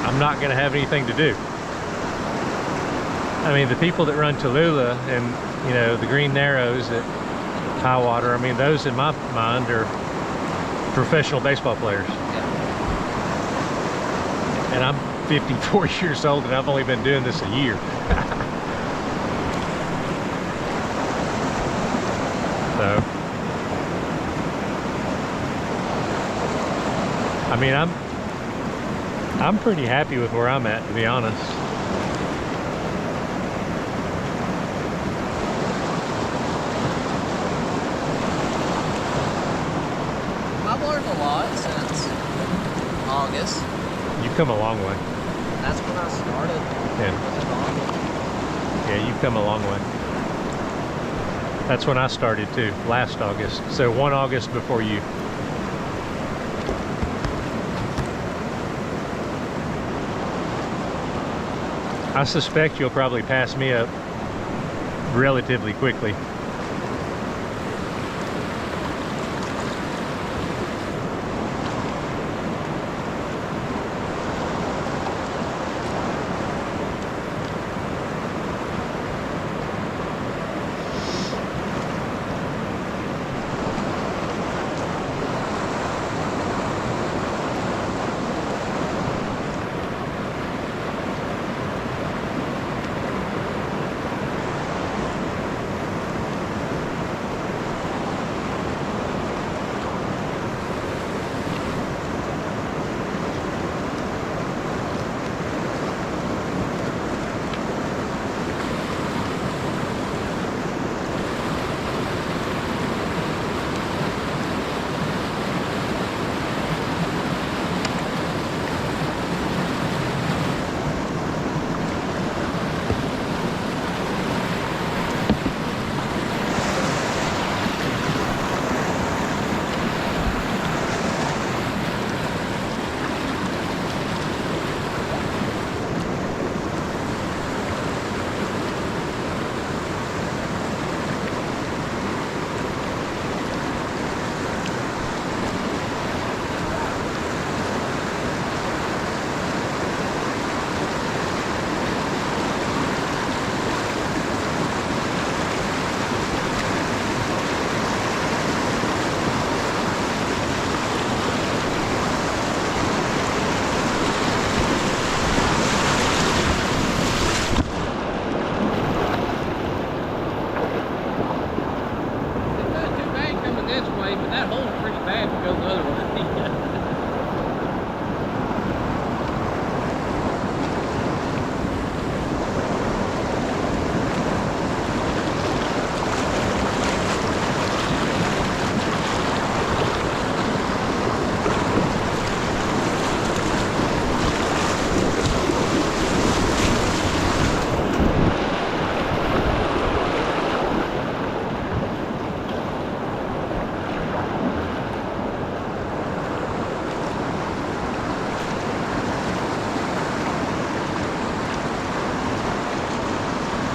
I'm not going to have anything to do. I mean, the people that run Tallulah and, you know, the Green Narrows at high water, I mean, those in my mind are professional baseball players. Yeah. and I'm 54 years old and I've only been doing this a year. So, I mean, I'm pretty happy with where I'm at, to be honest. I've learned a lot since August. You've come a long way. That's when I started. Yeah. Was in August. Yeah, you've come a long way. That's when I started too, last August. So 1 August before you. I suspect you'll probably pass me up relatively quickly.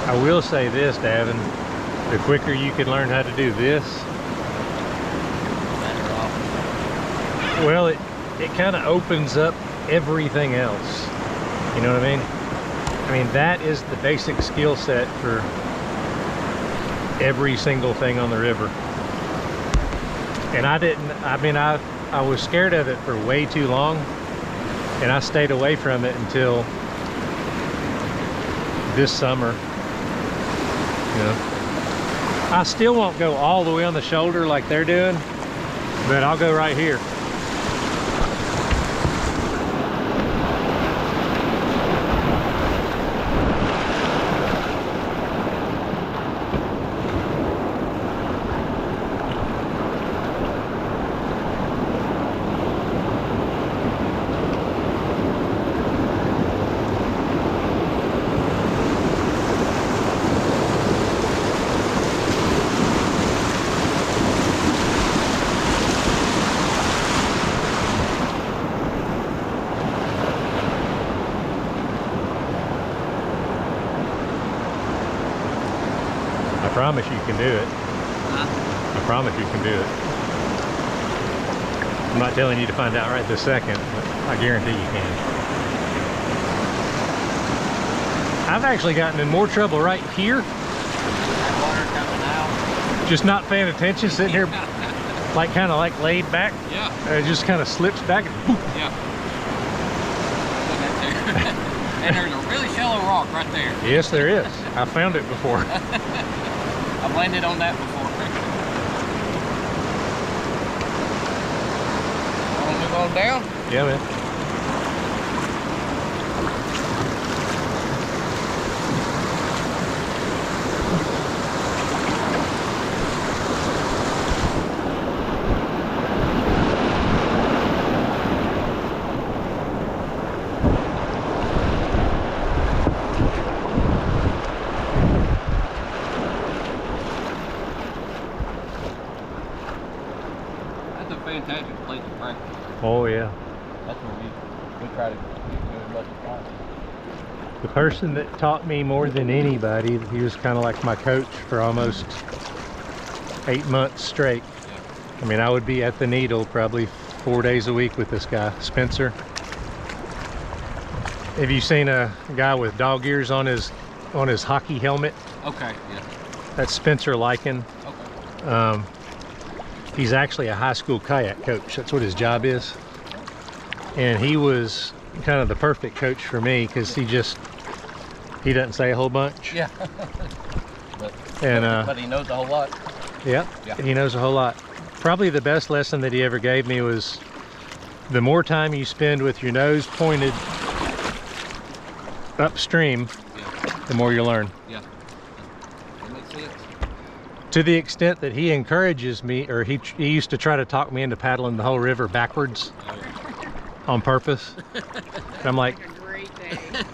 I will say this, Daven, the quicker you can learn how to do this, Better off. well, it kind of opens up everything else. You know what I mean? I mean, that is the basic skill set for every single thing on the river. And I was scared of it for way too long, and I stayed away from it until this summer. You know, I still won't go all the way on the shoulder like they're doing, but I'll go right here. I promise you can do it. I promise you can do it. I'm not telling you to find out right this second, but I guarantee you can. I've actually gotten in more trouble right here. Water coming out. Just not paying attention, sitting here like kind of like laid back. Yeah. It just kind of slips back and poof. Yeah. When that And there's a really shallow rock right there. Yes, there is. I found it before. I've landed on that before. Want to move on down? Yeah, man. Fantastic place to practice. Oh yeah. That's where we try to do as much as possible. The person that taught me more than anybody, he was kind of like my coach for almost 8 months straight. Yeah. I mean, I would be at the needle probably 4 days a week with this guy, Spencer. Have you seen a guy with dog ears on his hockey helmet? Okay, yeah. That's Spencer Lycan. Okay. He's actually a high school kayak coach. That's what his job is. And he was kind of the perfect coach for me because he doesn't say a whole bunch. Yeah. but he knows a whole lot. Yeah, he knows a whole lot. Probably the best lesson that he ever gave me was the more time you spend with your nose pointed upstream, the more you learn. Yeah. That makes sense. To the extent that he encourages me, or he used to try to talk me into paddling the whole river backwards on purpose. And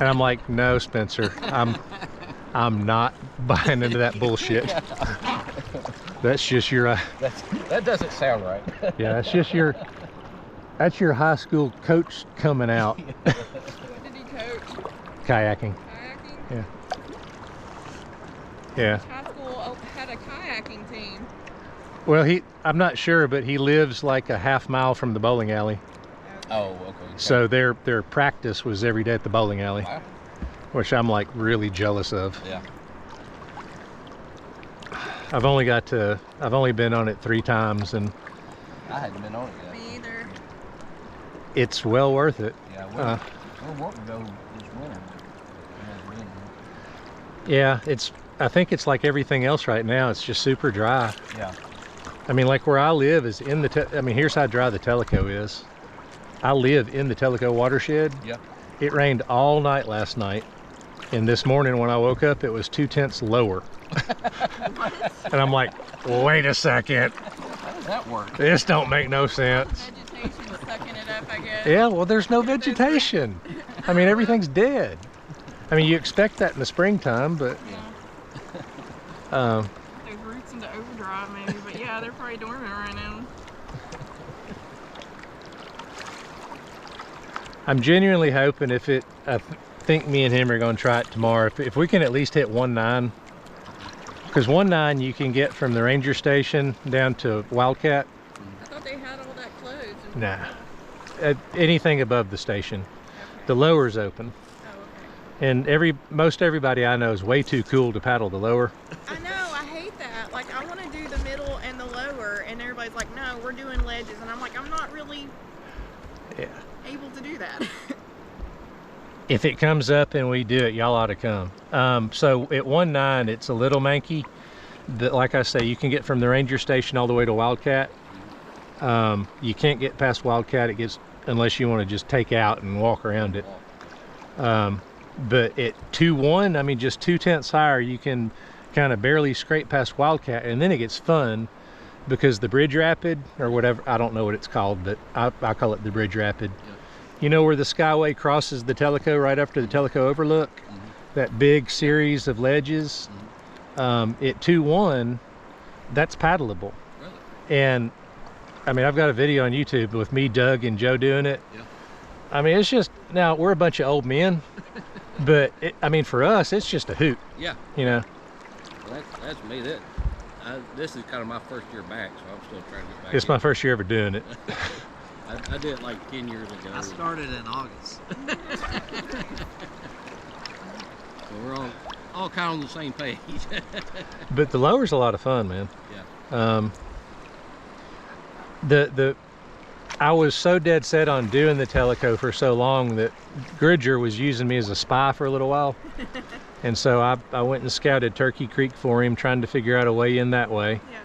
I'm like, no, Spencer, I'm not buying into that bullshit. That's just your that doesn't sound right. yeah, that's your high school coach coming out. What did he coach? Kayaking. Kayaking? Yeah. Yeah. High school had a kayaking team. Well, I'm not sure, but he lives like a half mile from the bowling alley. Oh, okay. So their practice was every day at the bowling alley. Wow. Which I'm like really jealous of. Yeah. I've only been on it 3 times, and I hadn't been on it yet. Me either. it's well worth it. Yeah, we're wanting to go this winter. Yeah, I think it's like everything else right now. It's just super dry. Yeah. I mean, like where I live is in the, I mean, here's how dry the Tellico is. I live in the Tellico watershed. Yeah. It rained all night last night. And this morning when I woke up, it was 2/10 lower. And I'm like, wait a second. How does that work? This don't make no sense. Vegetation's sucking it up, I guess. Yeah, well, there's no vegetation. I mean, everything's dead. I mean, you expect that in the springtime, but Yeah. Those roots into overdrive maybe, but yeah, they're probably dormant right now. I'm genuinely hoping I think me and him are going to try it tomorrow. If we can at least hit 1.9, because 1.9 you can get from the ranger station down to Wildcat. I thought they had all that closed. Nah, anything above the station. Okay. The lower's open. Oh, okay. And most everybody I know is way too cool to paddle the lower. I know, I hate that. Like, I want to do the middle and the lower, and everybody's like, no, we're doing ledges. And I'm like, I'm not really able to do that. If it comes up and we do it, y'all ought to come. So at 1.9, it's a little manky. Like I say, you can get from the ranger station all the way to Wildcat. You can't get past Wildcat. It gets, unless you want to just take out and walk around it. But at 2.1, I mean, just 2/10 higher, you can kind of barely scrape past Wildcat, and then it gets fun because the bridge rapid, or whatever, I don't know what it's called, but I call it the bridge rapid. Yeah. You know where the Skyway crosses the Tellico right after the Tellico overlook? Mm-hmm. That big series of ledges. Mm-hmm. At 2.1, that's paddleable. Really? And I mean, I've got a video on YouTube with me, Doug, and Joe doing it. Yeah. I mean, it's just, now we're a bunch of old men, but I mean, for us, it's just a hoot. Yeah. You know? Well, that's me. This is kind of my first year back, so I'm still trying to get back. It's my first year ever doing it. I did it like 10 years ago. I started in August. So we're all kind of on the same page. But the lower's a lot of fun, man. Yeah. I was so dead set on doing the Teleco for so long that Gridger was using me as a spy for a little while. And so I went and scouted Turkey Creek for him, trying to figure out a way in that way. Yeah.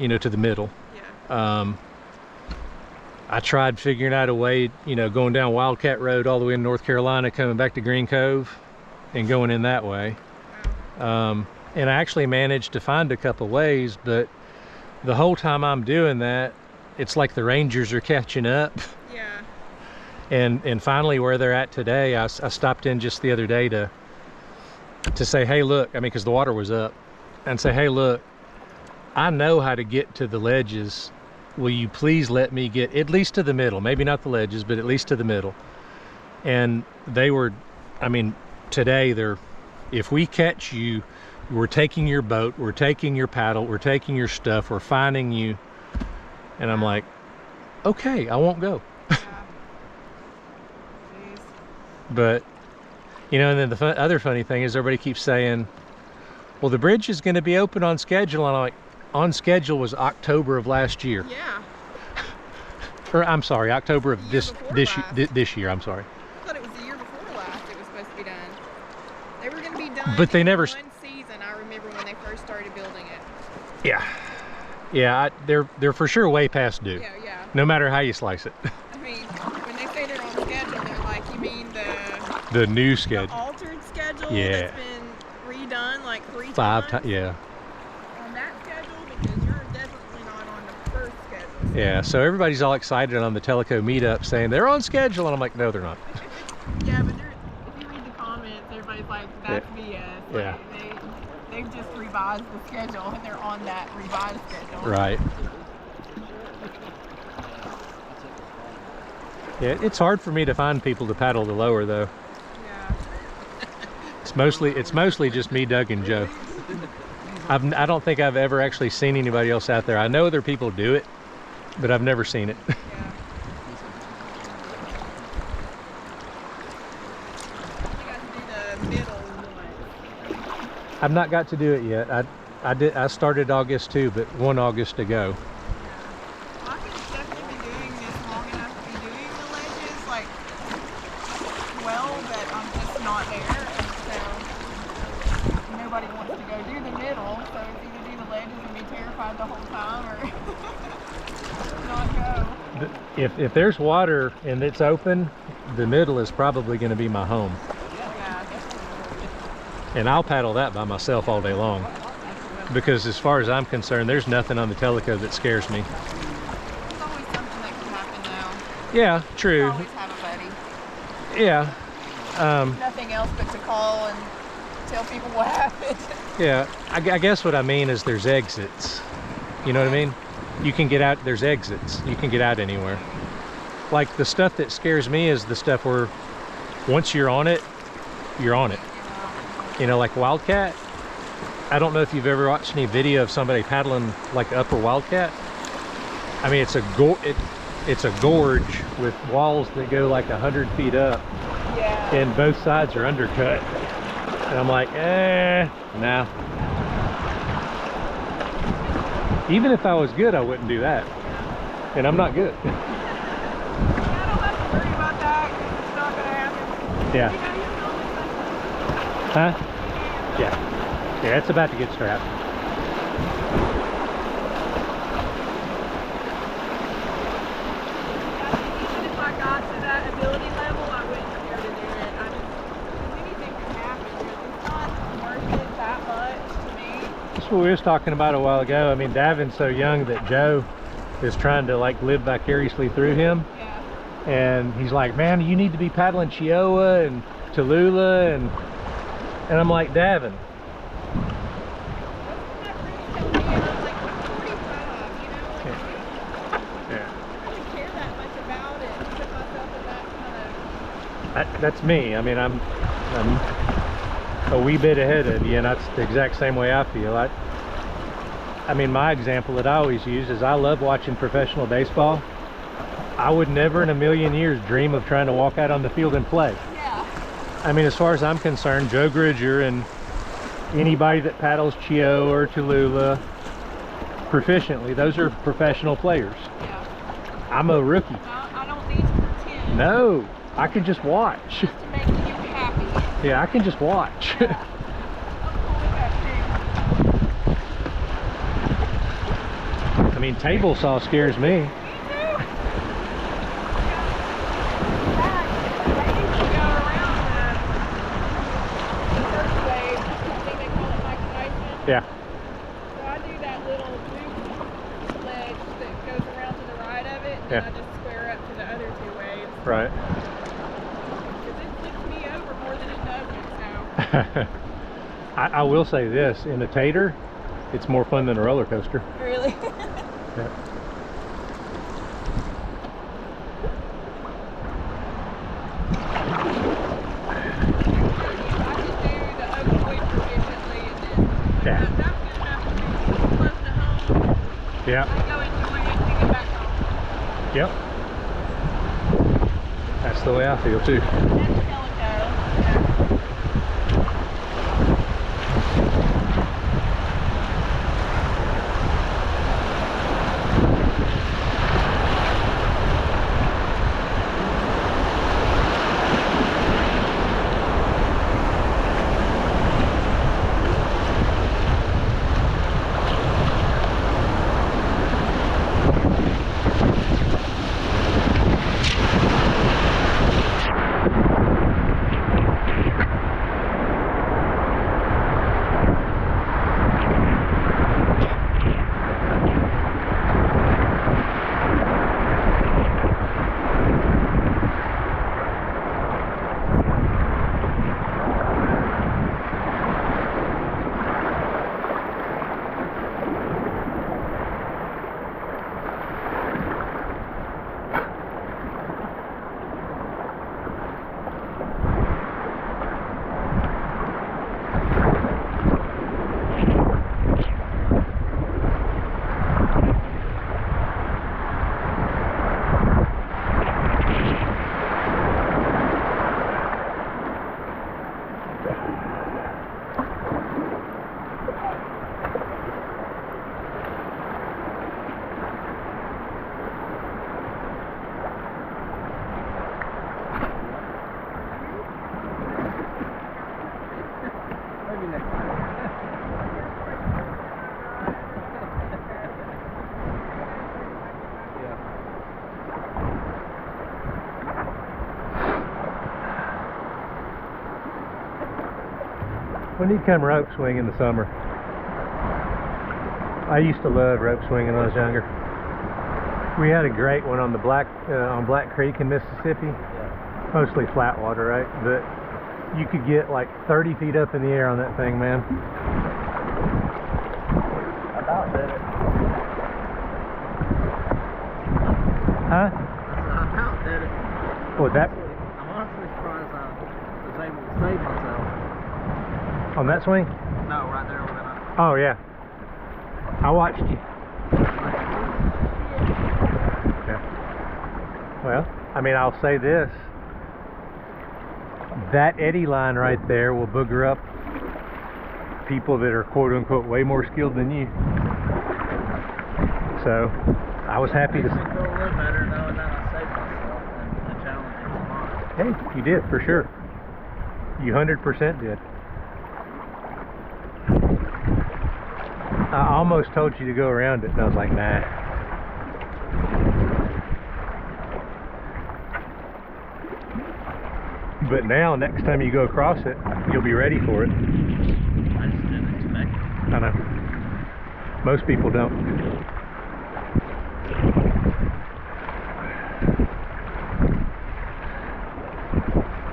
You know, to the middle. Yeah. I tried figuring out a way, you know, going down Wildcat Road all the way in North Carolina, coming back to Green Cove and going in that way. Wow. And I actually managed to find a couple ways, but the whole time I'm doing that, it's like the Rangers are catching up. Yeah. And finally where they're at today, I stopped in just the other day to say, hey, look, I mean, because the water was up, and say, hey, look, I know how to get to the ledges. Will you please let me get at least to the middle? Maybe not the ledges, but at least to the middle. And they were, I mean, today if we catch you, we're taking your boat, we're taking your paddle, we're taking your stuff, we're finding you. And I'm like, okay, I won't go. Yeah. Jeez. But, you know, and then the other funny thing is everybody keeps saying, well, the bridge is going to be open on schedule. And I'm like, on schedule was October of last year. Yeah. Or I'm sorry, October of this year, I'm sorry. I thought it was the year before last it was supposed to be done. They were going to be done But they in never... one season, I remember when they first started building it. Yeah. Yeah, they're for sure way past due. Yeah, yeah. No matter how you slice it. I mean, when they say they're on schedule, they're like, you mean the new the schedule. altered schedule Yeah. that's been redone like 3 5 times? times, yeah. On that schedule, because you're definitely not on the first schedule. Yeah, so everybody's all excited on the Teleco meetup saying they're on schedule, and I'm like, no, they're not. Yeah, but if you read the comments, everybody's like, that's BS. Like, Yeah. They've just revised the schedule, and they're on that revised schedule. Right. Yeah, it's hard for me to find people to paddle the lower though. Yeah. It's mostly just me, Doug, and Joe. I don't think I've ever actually seen anybody else out there. I know other people do it, but I've never seen it. Yeah. You guys do the middle one. I've not got to do it yet. I started August 2, but 1 August to go. I can definitely be doing this long enough to be doing the ledges, like, well, but I'm just not there, and so nobody wants to go do the middle, so it's either do the ledges and be terrified the whole time, or not go. If there's water and it's open, the middle is probably going to be my home. Yeah. And I'll paddle that by myself all day long. Because as far as I'm concerned, there's nothing on the Teleco that scares me. There's always something that can happen now. Yeah, You true. always have a buddy. Yeah. Nothing else but to call and tell people what happened. Yeah, I guess what I mean is there's exits. You know what I mean? You can get out, there's exits. You can get out anywhere. Like the stuff that scares me is the stuff where once you're on it, you're on it. You know, like Wildcat. I don't know if you've ever watched any video of somebody paddling like upper Wildcat. I mean, it's a gorge with walls that go like 100 feet up. Yeah. And both sides are undercut. And I'm like, nah. Even if I was good, I wouldn't do that. And I'm not good. I don't have to worry about that because it's not going to happen. Yeah. You know, you can only Huh? Yeah. Yeah, it's about to get strapped. Even if I got to that ability level, I wouldn't care to do it. Anything can happen. It's not worth it that much to me. That's what we was talking about a while ago. I mean, Daven's so young that Joe is trying to like live vicariously through him. Yeah. And he's like, man, you need to be paddling Chihuahua and Tallulah, and I'm like, Daven. That's me. I mean, I'm a wee bit ahead of you, and that's the exact same way I feel. I mean, my example that I always use is I love watching professional baseball. I would never in a million years dream of trying to walk out on the field and play. Yeah. I mean, as far as I'm concerned, Joe Gridger and anybody that paddles Chihuahua or Tallulah proficiently, those are professional players. Yeah. I'm a rookie. I don't need to pretend. No, I can just watch. Just to make you happy. Yeah, I can just watch. Yeah. I'm cool with that too. I mean, table saw scares me. Me too. I used to go around the first wave. I think they call it Mike Tyson. Yeah. So I do that little loop ledge that goes around to the right of it, and Yeah. I just square up to the other two waves. Right. Because it flips me over more than it doesn't, so. I will say this, in a tater, it's more fun than a roller coaster. Really? Yeah. Yeah. Yeah. Yep. That's the way I feel too. We need to come rope swing in the summer. I used to love rope swinging when I was younger. We had a great one on the Black Creek in Mississippi. Yeah. Mostly flat water, right? But you could get like 30 feet up in the air on that thing, man. I about did it. Huh? I about did it. What, that I'm honestly surprised I was able to save myself. on that swing? No, right there where I. Oh yeah. I watched you. Yeah. Well, I mean, I'll say this. That eddy line right there will booger up people that are quote unquote way more skilled than you. So I was happy to feel a little better knowing that I saved myself and the challenge is mine. Hey, you did for sure. You 100% did. I almost told you to go around it and I was like, nah. But now, next time you go across it, you'll be ready for it. I just didn't expect it. I know. Most people don't.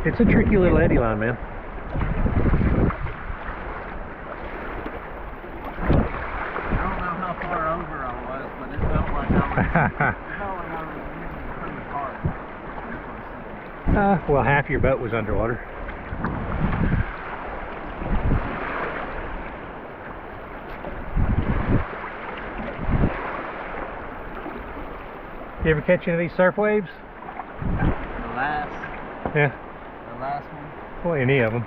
It's a tricky little eddy line, man. I don't know how far over I was, but it felt like I was pretty hard. Well, half your boat was underwater. You ever catch any of these surf waves? Yeah. The last one. Well, any of them.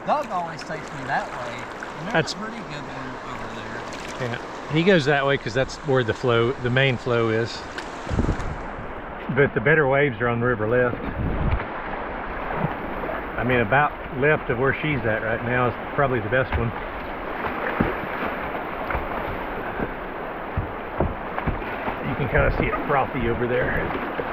Doug always takes me that way. And That's a pretty good one over there. Yeah. He goes that way because that's where the main flow is. But the better waves are on the river left. I mean, about left of where she's at right now is probably the best one. You can kind of see it frothy over there.